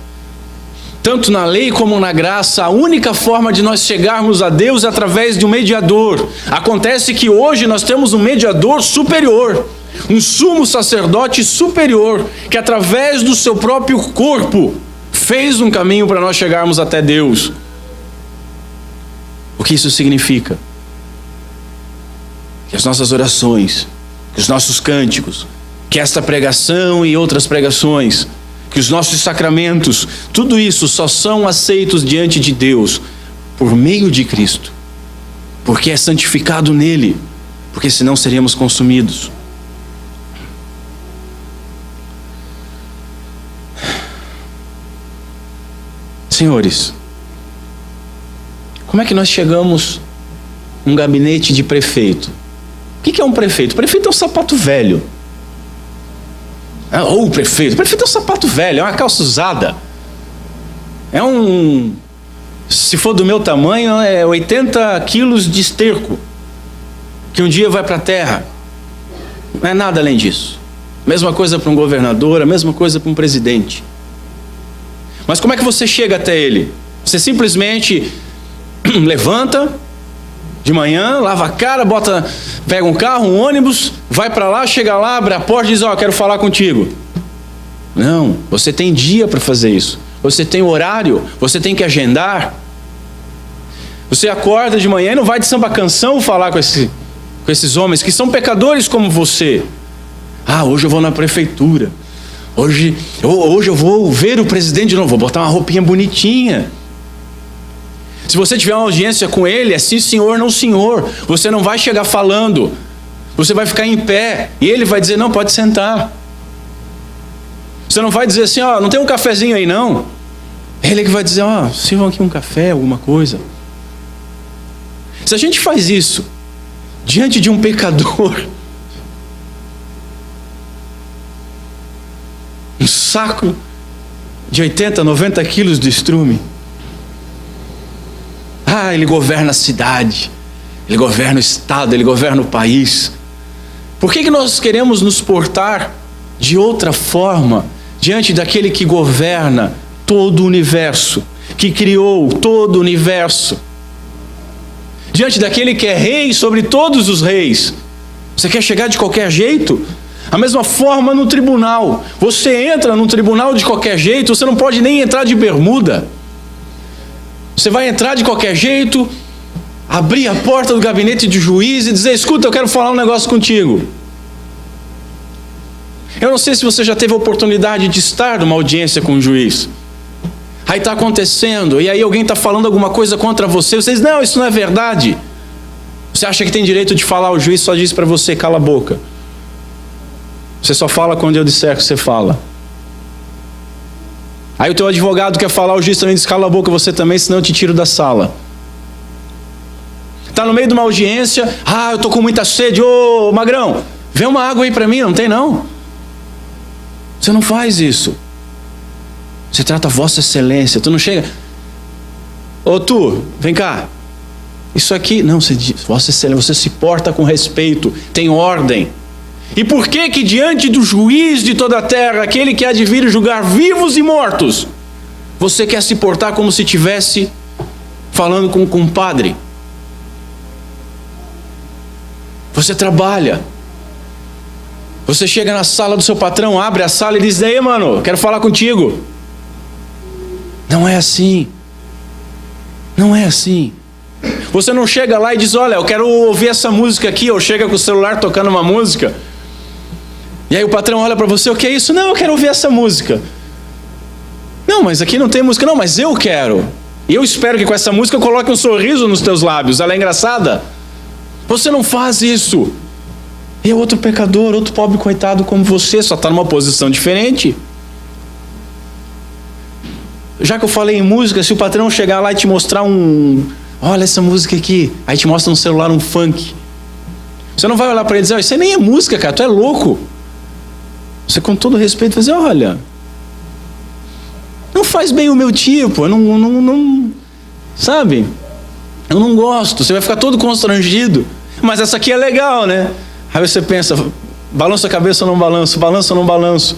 Tanto na lei como na graça, a única forma de nós chegarmos a Deus é através de um mediador. Acontece que hoje nós temos um mediador superior, um sumo sacerdote superior, que através do seu próprio corpo fez um caminho para nós chegarmos até Deus. O que isso significa? Que as nossas orações, que os nossos cânticos, que esta pregação e outras pregações, que os nossos sacramentos, tudo isso só são aceitos diante de Deus por meio de Cristo, porque é santificado nele, porque senão seríamos consumidos. Senhores, como é que nós chegamos num gabinete de prefeito? O que é um prefeito? O prefeito é um sapato velho. O prefeito é um sapato velho, é uma calça usada. Se for do meu tamanho, é 80 quilos de esterco, que um dia vai para a terra. Não é nada além disso. Mesma coisa para um governador, a mesma coisa para um presidente. Mas como é que você chega até ele? Você simplesmente levanta de manhã, lava a cara, pega um carro, um ônibus, vai para lá, chega lá, abre a porta e diz: quero falar contigo. Não, você tem dia para fazer isso. Você tem horário, você tem que agendar. Você acorda de manhã e não vai de samba canção falar com esses homens que são pecadores como você. Hoje eu vou na prefeitura. Hoje eu vou ver o presidente de novo, vou botar uma roupinha bonitinha. Se você tiver uma audiência com ele, é sim senhor, não senhor. Você não vai chegar falando. Você vai ficar em pé. E ele vai dizer: não, pode sentar. Você não vai dizer assim: não tem um cafezinho aí não. Ele é que vai dizer: sirvam aqui um café, alguma coisa. Se a gente faz isso diante de um pecador, um saco de 80, 90 quilos de estrume, ele governa a cidade, Ele governa o Estado, Ele governa o país. Por que nós queremos nos portar de outra forma diante daquele que governa todo o universo, que criou todo o universo? Diante daquele que é rei sobre todos os reis. Você quer chegar de qualquer jeito? A mesma forma no tribunal. Você entra no tribunal de qualquer jeito, você não pode nem entrar de bermuda. Você vai entrar de qualquer jeito, abrir a porta do gabinete de juiz e dizer: escuta, eu quero falar um negócio contigo. Eu não sei se você já teve a oportunidade de estar numa audiência com um juiz. Aí está acontecendo, e aí alguém está falando alguma coisa contra você. Você diz: não, isso não é verdade. Você acha que tem direito de falar, o juiz só diz para você: cala a boca. Você só fala quando eu disser que você fala. Aí o teu advogado quer falar, o juiz também diz: cala a boca você também, senão eu te tiro da sala. Está no meio de uma audiência: eu estou com muita sede, ô magrão, vê uma água aí para mim. Não tem não. Você não faz isso. Você trata Vossa Excelência. Tu não chega: ô tu, vem cá, isso aqui, não, você diz Vossa Excelência. Você se porta com respeito, tem ordem. E por que diante do juiz de toda a terra, aquele que há de vir julgar vivos e mortos, você quer se portar como se estivesse falando com um compadre? Você trabalha, você chega na sala do seu patrão, abre a sala e diz: daí mano, quero falar contigo. Não é assim. Não é assim. Você não chega lá e diz: olha, eu quero ouvir essa música aqui, ou chega com o celular tocando uma música, e aí o patrão olha para você: o que é isso? Não, eu quero ouvir essa música. Não, mas aqui não tem música. Não, mas eu quero. E eu espero que com essa música eu coloque um sorriso nos teus lábios. Ela é engraçada. Você não faz isso. E é outro pecador, outro pobre coitado como você, só está numa posição diferente. Já que eu falei em música, se o patrão chegar lá e te mostrar olha essa música aqui, aí te mostra no celular um funk, você não vai olhar para ele e dizer: isso aí nem é música, cara, tu é louco. Você, com todo respeito, vai dizer: olha, não faz bem o meu tipo, eu não sabe, eu não gosto. Você vai ficar todo constrangido. Mas essa aqui é legal, né? Aí você pensa: balança a cabeça ou não balanço, balança ou não balanço.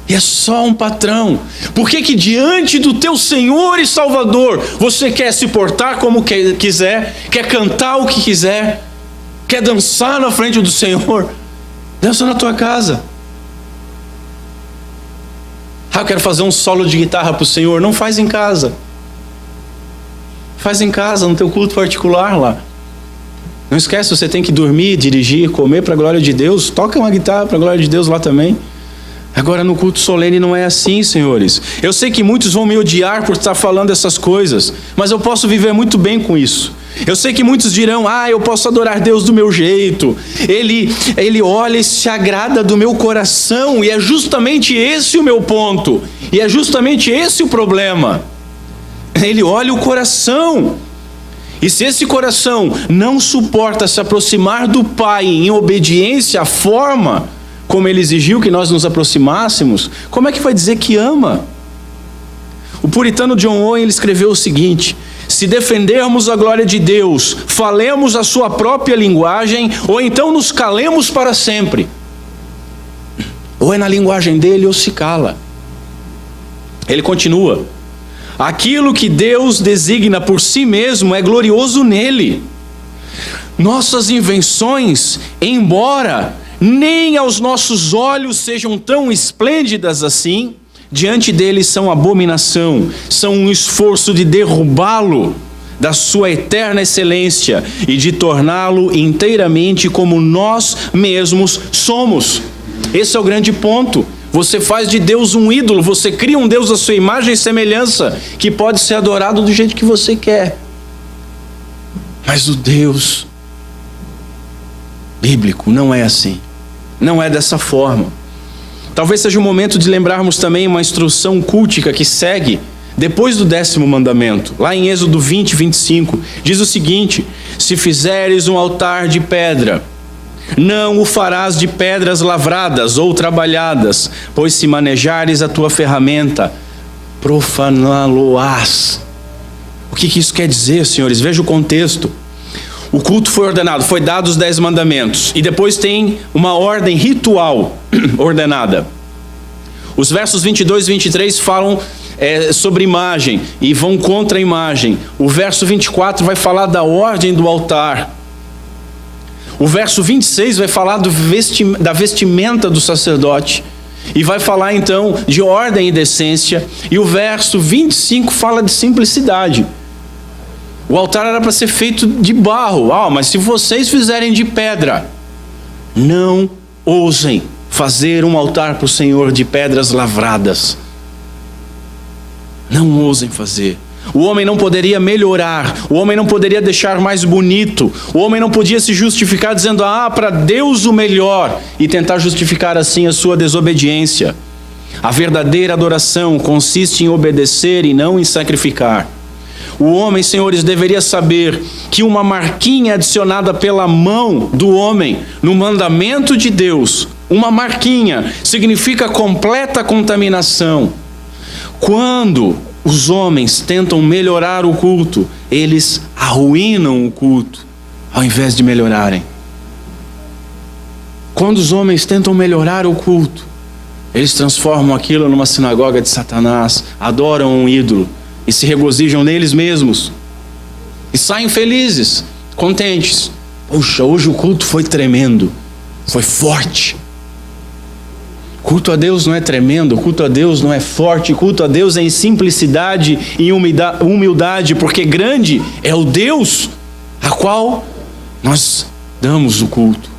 E é só um patrão. Por que diante do teu Senhor e Salvador você quer se portar como quiser, quer cantar o que quiser, quer dançar na frente do Senhor? Dança na tua casa. Eu quero fazer um solo de guitarra para o Senhor. Não faz em casa. Faz em casa, no teu culto particular lá. Não esquece, você tem que dormir, dirigir, comer para a glória de Deus. Toca uma guitarra para a glória de Deus lá também. Agora no culto solene não é assim, senhores. Eu sei que muitos vão me odiar por estar falando essas coisas, mas eu posso viver muito bem com isso. Eu sei que muitos dirão: eu posso adorar Deus do meu jeito. Ele olha e se agrada do meu coração. E é justamente esse o meu ponto. E é justamente esse o problema. Ele olha o coração. E se esse coração não suporta se aproximar do Pai em obediência à forma como Ele exigiu que nós nos aproximássemos, como é que vai dizer que ama? O puritano John Owen, ele escreveu o seguinte: se defendermos a glória de Deus, falemos a sua própria linguagem, ou então nos calemos para sempre. Ou é na linguagem dele ou se cala. Ele continua: aquilo que Deus designa por si mesmo é glorioso nele. Nossas invenções, embora nem aos nossos olhos sejam tão esplêndidas assim, diante dele são abominação, são um esforço de derrubá-lo da sua eterna excelência e de torná-lo inteiramente como nós mesmos somos. Esse é o grande ponto. Você faz de Deus um ídolo, você cria um Deus à sua imagem e semelhança, que pode ser adorado do jeito que você quer. Mas o Deus bíblico não é assim. Não é dessa forma. Talvez seja o momento de lembrarmos também uma instrução cultica que segue depois do 10º mandamento. Lá em Êxodo 20, 25, diz o seguinte: se fizeres um altar de pedra, não o farás de pedras lavradas ou trabalhadas, pois se manejares a tua ferramenta, profaná-lo-ás. O que isso quer dizer, senhores? Veja o contexto. O culto foi ordenado, foi dado os 10 mandamentos. E depois tem uma ordem ritual ordenada. Os versos 22 e 23 falam sobre imagem e vão contra a imagem. O verso 24 vai falar da ordem do altar. O verso 26 vai falar da vestimenta do sacerdote. E vai falar então de ordem e decência. E o verso 25 fala de simplicidade. O altar era para ser feito de barro. Mas se vocês fizerem de pedra, não ousem fazer um altar para o Senhor de pedras lavradas. Não ousem fazer. O homem não poderia melhorar, o homem não poderia deixar mais bonito, o homem não podia se justificar dizendo, para Deus o melhor, e tentar justificar assim a sua desobediência. A verdadeira adoração consiste em obedecer e não em sacrificar. O homem, senhores, deveria saber que uma marquinha adicionada pela mão do homem no mandamento de Deus, uma marquinha, significa completa contaminação. Quando os homens tentam melhorar o culto, eles arruinam o culto, ao invés de melhorarem. Quando os homens tentam melhorar o culto, eles transformam aquilo numa sinagoga de Satanás, adoram um ídolo e se regozijam neles mesmos. E saem felizes, contentes. Poxa, hoje o culto foi tremendo, foi forte. Culto a Deus não é tremendo, culto a Deus não é forte, culto a Deus é em simplicidade e humildade, porque grande é o Deus a qual nós damos o culto.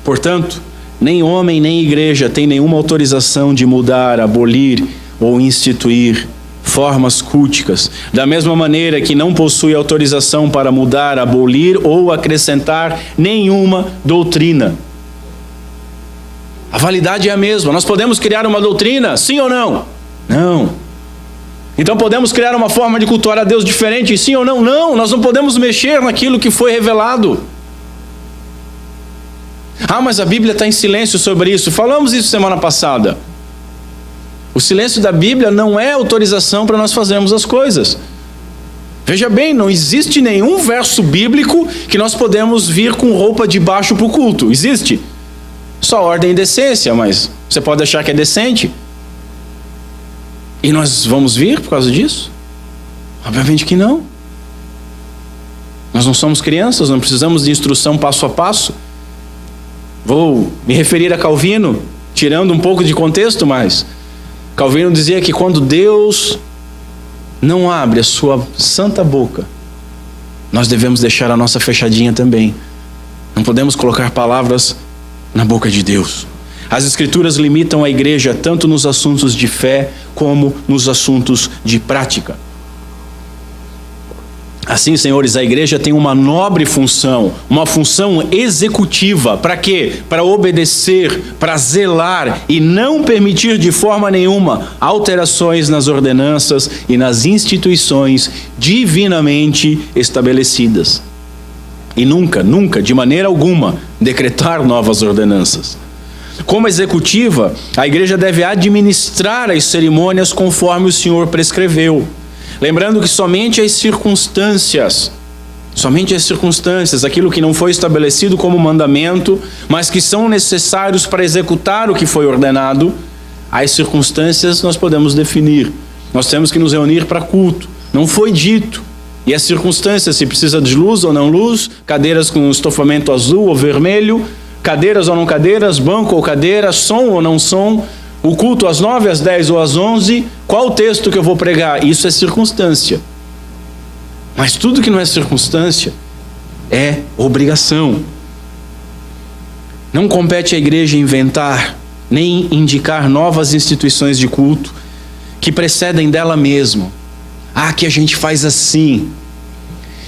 Portanto, nem homem nem igreja tem nenhuma autorização de mudar, abolir ou instituir formas culticas, da mesma maneira que não possui autorização para mudar, abolir ou acrescentar nenhuma doutrina. A validade é a mesma. Nós podemos criar uma doutrina, sim ou não? Não. Então podemos criar uma forma de cultuar a Deus diferente, sim ou não? Não, nós não podemos mexer naquilo que foi revelado. Mas a Bíblia está em silêncio sobre isso. Falamos isso semana passada. O silêncio da Bíblia não é autorização para nós fazermos as coisas. Veja bem, não existe nenhum verso bíblico que nós podemos vir com roupa de baixo para o culto. Existe? Só ordem e decência, mas você pode achar que é decente. E nós vamos vir por causa disso? Obviamente que não. Nós não somos crianças, não precisamos de instrução passo a passo. Vou me referir a Calvino, tirando um pouco de contexto, mas Calvino dizia que quando Deus não abre a sua santa boca, nós devemos deixar a nossa fechadinha também. Não podemos colocar palavras na boca de Deus. As Escrituras limitam a igreja tanto nos assuntos de fé como nos assuntos de prática. Assim, senhores, a igreja tem uma nobre função, uma função executiva. Para quê? Para obedecer, para zelar e não permitir de forma nenhuma alterações nas ordenanças e nas instituições divinamente estabelecidas. E nunca, de maneira alguma, decretar novas ordenanças. Como executiva, a igreja deve administrar as cerimônias conforme o Senhor prescreveu. Lembrando que somente as circunstâncias, aquilo que não foi estabelecido como mandamento, mas que são necessários para executar o que foi ordenado, as circunstâncias nós podemos definir. Nós temos que nos reunir para culto. Não foi dito. E as circunstâncias, se precisa de luz ou não luz, cadeiras com estofamento azul ou vermelho, cadeiras ou não cadeiras, banco ou cadeira, som ou não som, o culto às 9, às 10 ou às 11, qual o texto que eu vou pregar? Isso é circunstância. Mas tudo que não é circunstância é obrigação. Não compete à igreja inventar, nem indicar novas instituições de culto que precedem dela mesma. Aqui a gente faz assim.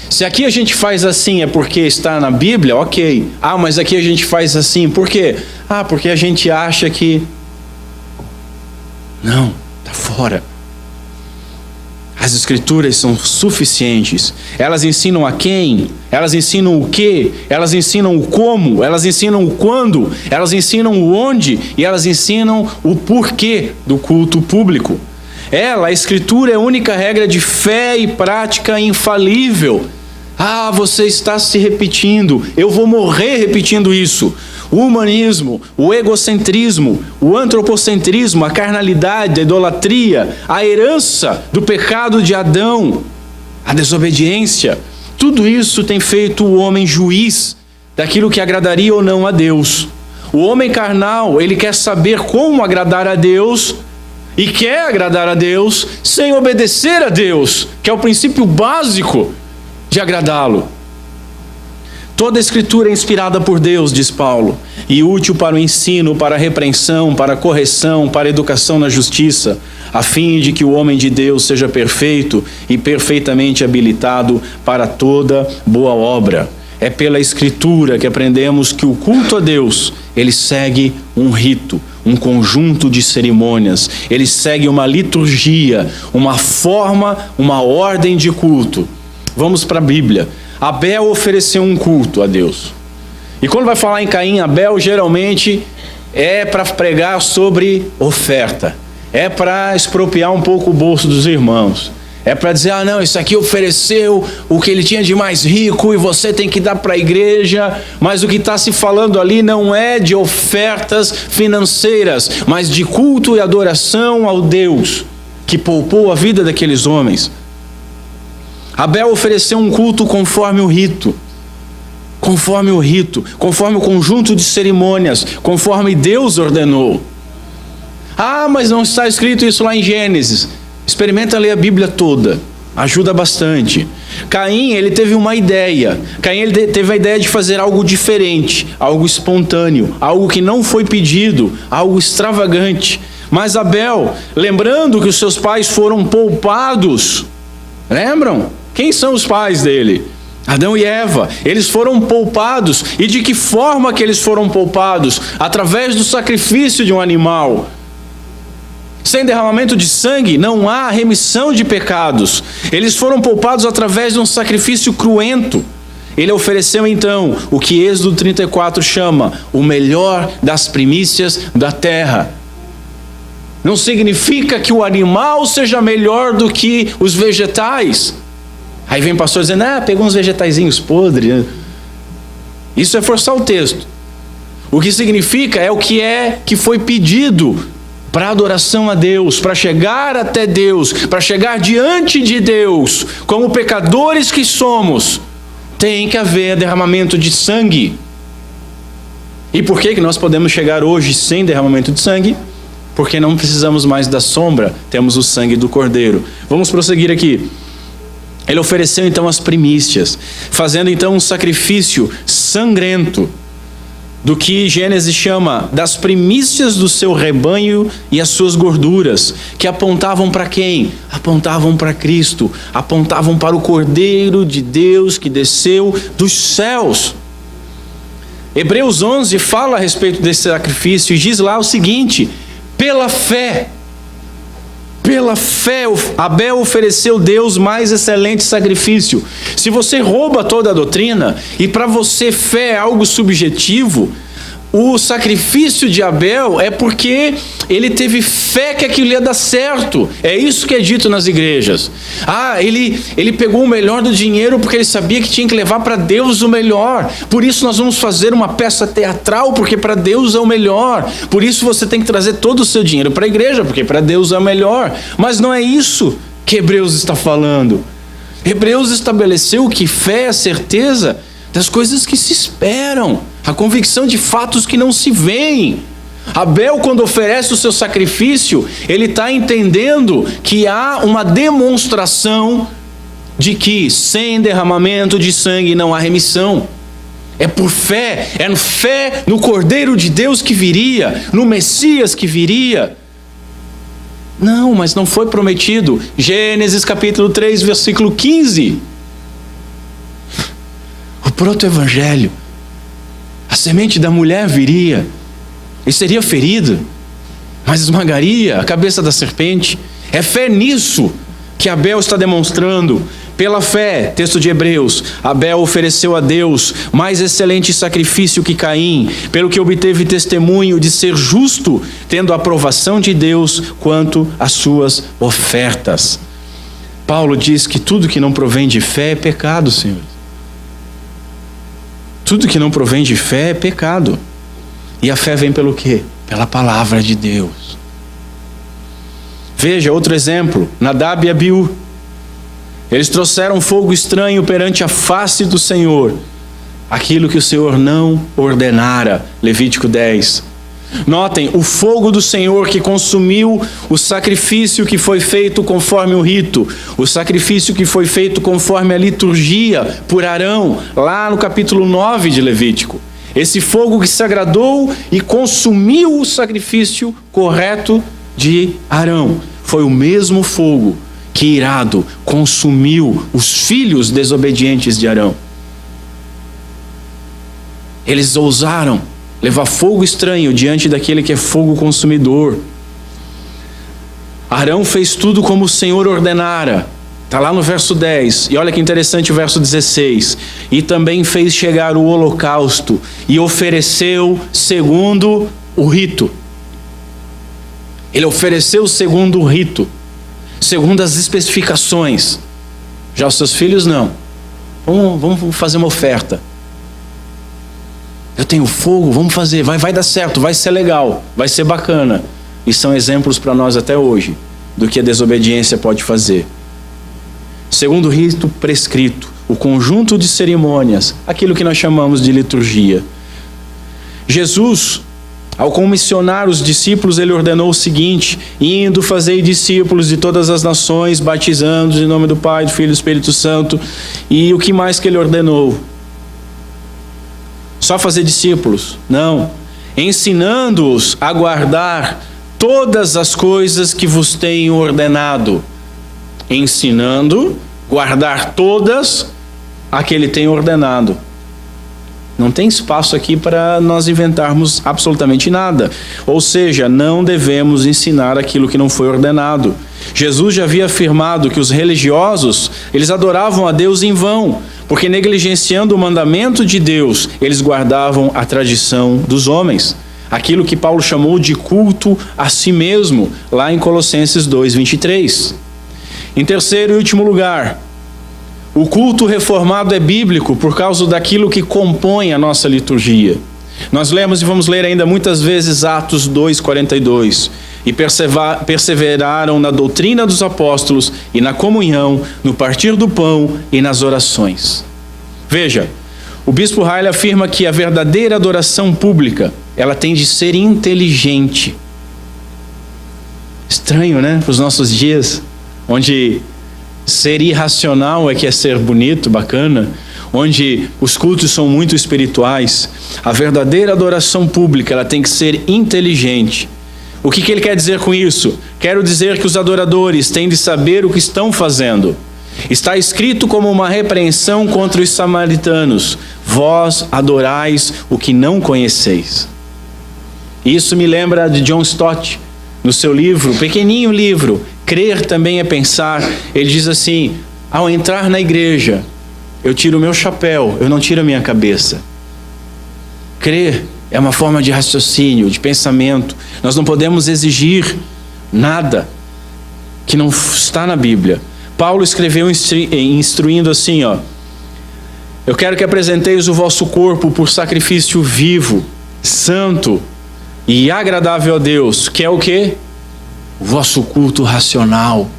Se aqui a gente faz assim é porque está na Bíblia, ok. Mas aqui a gente faz assim, por quê? Porque a gente acha que... Não, está fora. As Escrituras são suficientes. Elas ensinam a quem, elas ensinam o que, elas ensinam o como, elas ensinam o quando, elas ensinam o onde e elas ensinam o porquê do culto público. Ela, a Escritura, é a única regra de fé e prática infalível. Ah, você está se repetindo, eu vou morrer repetindo isso. O humanismo, o egocentrismo, o antropocentrismo, a carnalidade, a idolatria, a herança do pecado de Adão, a desobediência, tudo isso tem feito o homem juiz daquilo que agradaria ou não a Deus. O homem carnal, ele quer saber como agradar a Deus e quer agradar a Deus sem obedecer a Deus, que é o princípio básico de agradá-lo. Toda a Escritura é inspirada por Deus, diz Paulo, e útil para o ensino, para a repreensão, para a correção, para a educação na justiça, a fim de que o homem de Deus seja perfeito e perfeitamente habilitado para toda boa obra. É pela Escritura que aprendemos que o culto a Deus, ele segue um rito, um conjunto de cerimônias, ele segue uma liturgia, uma forma, uma ordem de culto. Vamos para a Bíblia. Abel ofereceu um culto a Deus. E quando vai falar em Caim e Abel, geralmente é para pregar sobre oferta. É para expropriar um pouco o bolso dos irmãos. É para dizer, não, isso aqui ofereceu o que ele tinha de mais rico e você tem que dar para a igreja. Mas o que está se falando ali não é de ofertas financeiras, mas de culto e adoração ao Deus que poupou a vida daqueles homens. Abel ofereceu um culto conforme o rito, conforme o conjunto de cerimônias, conforme Deus ordenou. Ah, mas não está escrito isso lá em Gênesis. Experimenta ler a Bíblia toda, ajuda bastante. Caim, ele teve uma ideia. Caim, ele teve a ideia de fazer algo diferente, algo espontâneo, algo que não foi pedido, algo extravagante. Mas Abel, lembrando que os seus pais foram poupados, lembram? Quem são os pais dele? Adão e Eva. Eles foram poupados. E de que forma que eles foram poupados? Através do sacrifício de um animal. Sem derramamento de sangue não há remissão de pecados. Eles foram poupados através de um sacrifício cruento. Ele ofereceu então o que Êxodo 34 chama o melhor das primícias da terra. Não significa que o animal seja melhor do que os vegetais. Aí vem o pastor dizendo, pegou uns vegetaizinhos podres. Isso é forçar o texto. O que significa é o que foi pedido para adoração a Deus, para chegar até Deus, para chegar diante de Deus, como pecadores que somos, tem que haver derramamento de sangue. E por que nós podemos chegar hoje sem derramamento de sangue? Porque não precisamos mais da sombra, temos o sangue do Cordeiro. Vamos prosseguir aqui. Ele ofereceu então as primícias, fazendo então um sacrifício sangrento, do que Gênesis chama das primícias do seu rebanho e as suas gorduras, que apontavam para quem? Apontavam para Cristo, apontavam para o Cordeiro de Deus que desceu dos céus. Hebreus 11 fala a respeito desse sacrifício e diz lá o seguinte: pela fé, Abel ofereceu Deus mais excelente sacrifício. Se você rouba toda a doutrina, e para você fé é algo subjetivo, o sacrifício de Abel é porque ele teve fé que aquilo ia dar certo. É isso que é dito nas igrejas. Ele pegou o melhor do dinheiro porque ele sabia que tinha que levar para Deus o melhor. Por isso nós vamos fazer uma peça teatral, porque para Deus é o melhor. Por isso você tem que trazer todo o seu dinheiro para a igreja, porque para Deus é o melhor. Mas não é isso que Hebreus está falando. Hebreus estabeleceu que fé é a certeza das coisas que se esperam, a convicção de fatos que não se veem. Abel, quando oferece o seu sacrifício, ele está entendendo que há uma demonstração de que sem derramamento de sangue não há remissão. É por fé, fé no Cordeiro de Deus que viria, no Messias que viria. Não, mas não foi prometido. Gênesis capítulo 3, versículo 15. O proto-evangelho, a semente da mulher viria e seria ferido, mas esmagaria a cabeça da serpente. É fé nisso que Abel está demonstrando. Pela fé, texto de Hebreus, Abel ofereceu a Deus mais excelente sacrifício que Caim, pelo que obteve testemunho de ser justo, tendo a aprovação de Deus quanto às suas ofertas. Paulo diz que tudo que não provém de fé é pecado, Senhor. Tudo que não provém de fé é pecado. E a fé vem pelo quê? Pela palavra de Deus. Veja outro exemplo, Nadab e Abiú. Eles trouxeram fogo estranho perante a face do Senhor, aquilo que o Senhor não ordenara. Levítico 10. Notem, o fogo do Senhor que consumiu o sacrifício que foi feito conforme o rito, o sacrifício que foi feito conforme a liturgia por Arão, lá no capítulo 9 de Levítico. Esse fogo que se agradou e consumiu o sacrifício correto de Arão. Foi o mesmo fogo que, irado, consumiu os filhos desobedientes de Arão. Eles ousaram levar fogo estranho diante daquele que é fogo consumidor. Arão fez tudo como o Senhor ordenara. Está lá no verso 10. E olha que interessante o verso 16. E também fez chegar o holocausto e ofereceu segundo o rito. Ele ofereceu segundo o rito, segundo as especificações. Já os seus filhos não. Vamos fazer uma oferta. Eu tenho fogo, vamos fazer, vai dar certo, vai ser legal, vai ser bacana. E são exemplos para nós até hoje do que a desobediência pode fazer. Segundo o rito prescrito, o conjunto de cerimônias, aquilo que nós chamamos de liturgia. Jesus, ao comissionar os discípulos, ele ordenou o seguinte: indo, fazei discípulos de todas as nações, batizando-os em nome do Pai, do Filho e do Espírito Santo. E o que mais que ele ordenou? Só fazer discípulos? Não. Ensinando-os a guardar todas as coisas que vos tenho ordenado. Ensinando, guardar todas a que ele tem ordenado. Não tem espaço aqui para nós inventarmos absolutamente nada. Ou seja, não devemos ensinar aquilo que não foi ordenado. Jesus já havia afirmado que os religiosos, eles adoravam a Deus em vão, porque negligenciando o mandamento de Deus, eles guardavam a tradição dos homens. Aquilo que Paulo chamou de culto a si mesmo, lá em Colossenses 2:23. Em terceiro e último lugar, o culto reformado é bíblico por causa daquilo que compõe a nossa liturgia. Nós lemos e vamos ler ainda muitas vezes Atos 2:42. E perseveraram na doutrina dos apóstolos e na comunhão, no partir do pão e nas orações. Veja, o bispo Riley afirma que a verdadeira adoração pública, ela tem de ser inteligente. Estranho, né? Para os nossos dias, onde ser irracional é que é ser bonito, bacana, onde os cultos são muito espirituais. A verdadeira adoração pública, ela tem que ser inteligente. O que ele quer dizer com isso? Quero dizer que os adoradores têm de saber o que estão fazendo. Está escrito como uma repreensão contra os samaritanos: vós adorais o que não conheceis. Isso me lembra de John Stott, no seu livro, pequenininho livro, Crer Também é Pensar. Ele diz assim: ao entrar na igreja, eu tiro o meu chapéu, eu não tiro a minha cabeça. Crer é uma forma de raciocínio, de pensamento. Nós não podemos exigir nada que não está na Bíblia. Paulo escreveu instruindo assim, eu quero que apresenteis o vosso corpo por sacrifício vivo, santo e agradável a Deus, que é o quê? O vosso culto racional.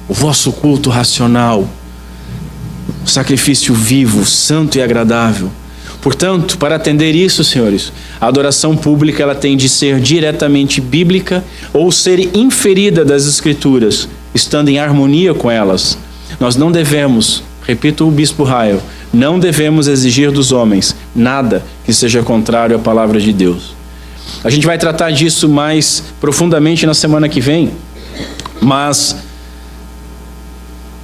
O vosso culto racional. Sacrifício vivo, santo e agradável. Portanto, para atender isso, senhores, a adoração pública ela tem de ser diretamente bíblica ou ser inferida das Escrituras, estando em harmonia com elas. Nós não devemos, repito o bispo Riley, não devemos exigir dos homens nada que seja contrário à palavra de Deus. A gente vai tratar disso mais profundamente na semana que vem, mas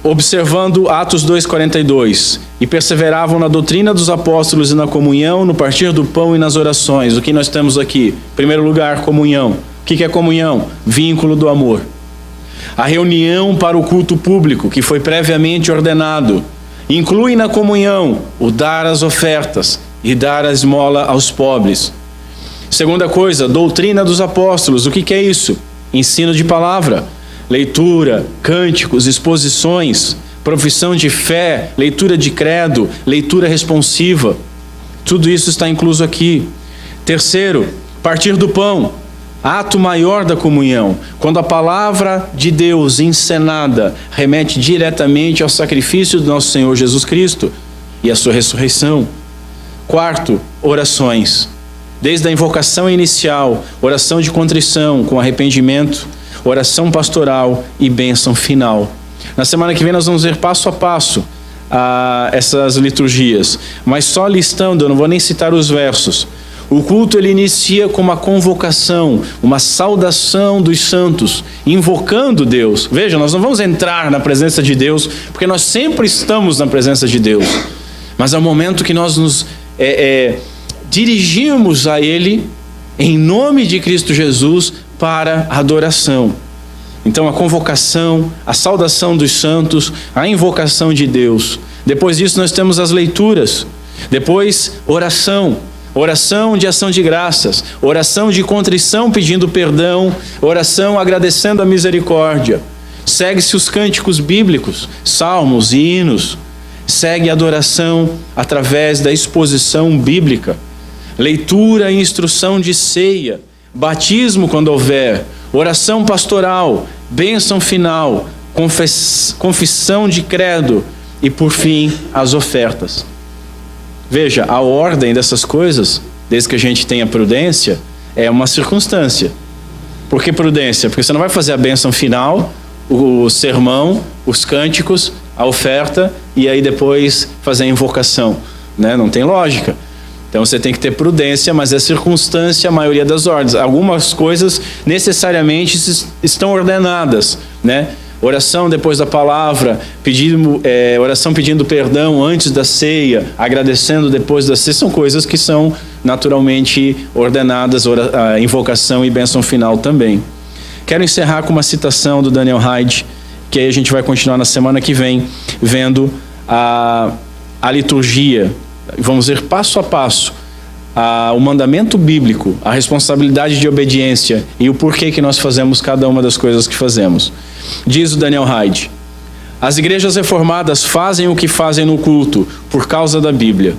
observando Atos 2:42, e perseveravam na doutrina dos apóstolos e na comunhão, no partir do pão e nas orações. O que nós temos aqui? Em primeiro lugar, comunhão. O que é comunhão? Vínculo do amor. a reunião para o culto público, que foi previamente ordenado. Inclui na comunhão o dar as ofertas e dar a esmola aos pobres. Segunda coisa, doutrina dos apóstolos. O que é isso? Ensino de palavra, leitura, cânticos, exposições, profissão de fé, leitura de credo, leitura responsiva. Tudo isso está incluso aqui. Terceiro, partir do pão, ato maior da comunhão, quando a palavra de Deus encenada remete diretamente ao sacrifício do nosso Senhor Jesus Cristo e à sua ressurreição. Quarto, orações. Desde a invocação inicial, oração de contrição com arrependimento, oração pastoral e bênção final. Na semana que vem nós vamos ver passo a passo essas liturgias, mas só listando, eu não vou nem citar os versos. O culto ele inicia com uma convocação, uma saudação dos santos, invocando Deus. Veja, nós não vamos entrar na presença de Deus, porque nós sempre estamos na presença de Deus. Mas é o momento que nós nos dirigimos a Ele, em nome de Cristo Jesus, para a adoração. Então a convocação, a saudação dos santos, a invocação de Deus. Depois disso nós temos as leituras. Depois oração. Oração de ação de graças, oração de contrição pedindo perdão, oração agradecendo a misericórdia. Segue-se os cânticos bíblicos, salmos e hinos. Segue a adoração através da exposição bíblica. Leitura e instrução de ceia, batismo quando houver, oração pastoral, bênção final, confissão de credo e, por fim, as ofertas. Veja, a ordem dessas coisas, desde que a gente tenha prudência, é uma circunstância. Por que prudência? Porque você não vai fazer a bênção final, o sermão, os cânticos, a oferta e aí depois fazer a invocação, né? Não tem lógica. Então você tem que ter prudência, mas é circunstância a maioria das ordens. Algumas coisas necessariamente estão ordenadas, né? Oração depois da palavra, oração pedindo perdão antes da ceia, agradecendo depois da ceia, são coisas que são naturalmente ordenadas, a invocação e bênção final também. Quero encerrar com uma citação do Daniel Hyde, que aí a gente vai continuar na semana que vem, vendo a liturgia. Vamos ver passo a passo o mandamento bíblico, a responsabilidade de obediência e o porquê que nós fazemos cada uma das coisas que fazemos. Diz o Daniel Hyde: as igrejas reformadas fazem o que fazem no culto por causa da Bíblia.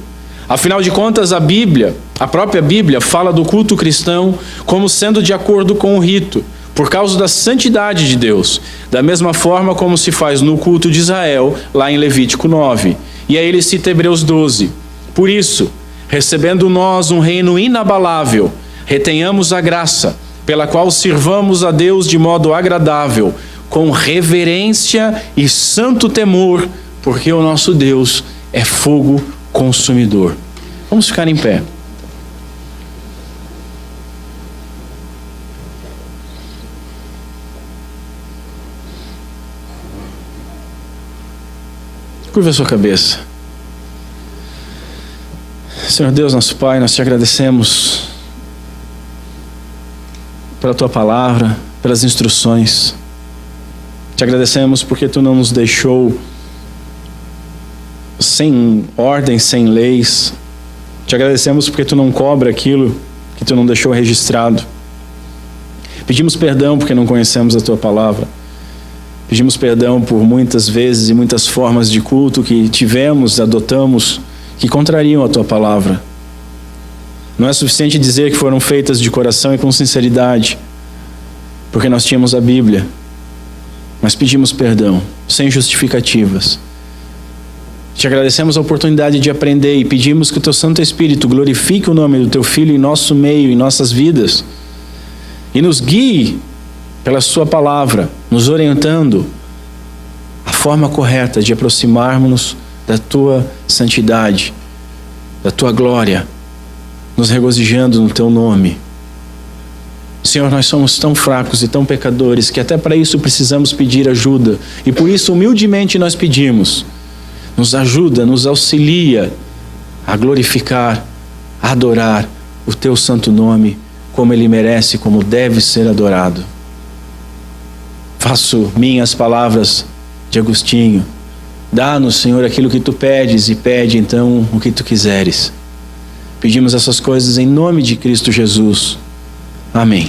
Afinal de contas, a própria Bíblia fala do culto cristão como sendo de acordo com o rito, por causa da santidade de Deus, da mesma forma como se faz no culto de Israel, lá em Levítico 9. E aí ele cita Hebreus 12. Por isso, recebendo nós um reino inabalável, retenhamos a graça, pela qual sirvamos a Deus de modo agradável, com reverência e santo temor, porque o nosso Deus é fogo consumidor. Vamos ficar em pé. Curva a sua cabeça. Senhor Deus, nosso Pai, nós te agradecemos pela Tua palavra, pelas instruções. Te agradecemos porque Tu não nos deixou sem ordem, sem leis. Te agradecemos porque Tu não cobra aquilo que Tu não deixou registrado. Pedimos perdão porque não conhecemos a Tua palavra. Pedimos perdão por muitas vezes e muitas formas de culto que tivemos, adotamos, que contrariam a Tua palavra. Não é suficiente dizer que foram feitas de coração e com sinceridade, porque nós tínhamos a Bíblia, mas pedimos perdão, sem justificativas. Te agradecemos a oportunidade de aprender e pedimos que o Teu Santo Espírito glorifique o nome do Teu Filho em nosso meio, em nossas vidas, e nos guie pela Sua palavra, nos orientando a forma correta de aproximarmos-nos da Tua santidade, da Tua glória, nos regozijando no Teu nome. Senhor, nós somos tão fracos e tão pecadores que até para isso precisamos pedir ajuda. E por isso, humildemente, nós pedimos. Nos ajuda, nos auxilia a glorificar, a adorar o Teu santo nome como Ele merece, como deve ser adorado. faço minhas palavras de Agostinho. Dá-nos, Senhor, aquilo que tu pedes, e pede então o que tu quiseres. Pedimos essas coisas em nome de Cristo Jesus. Amém.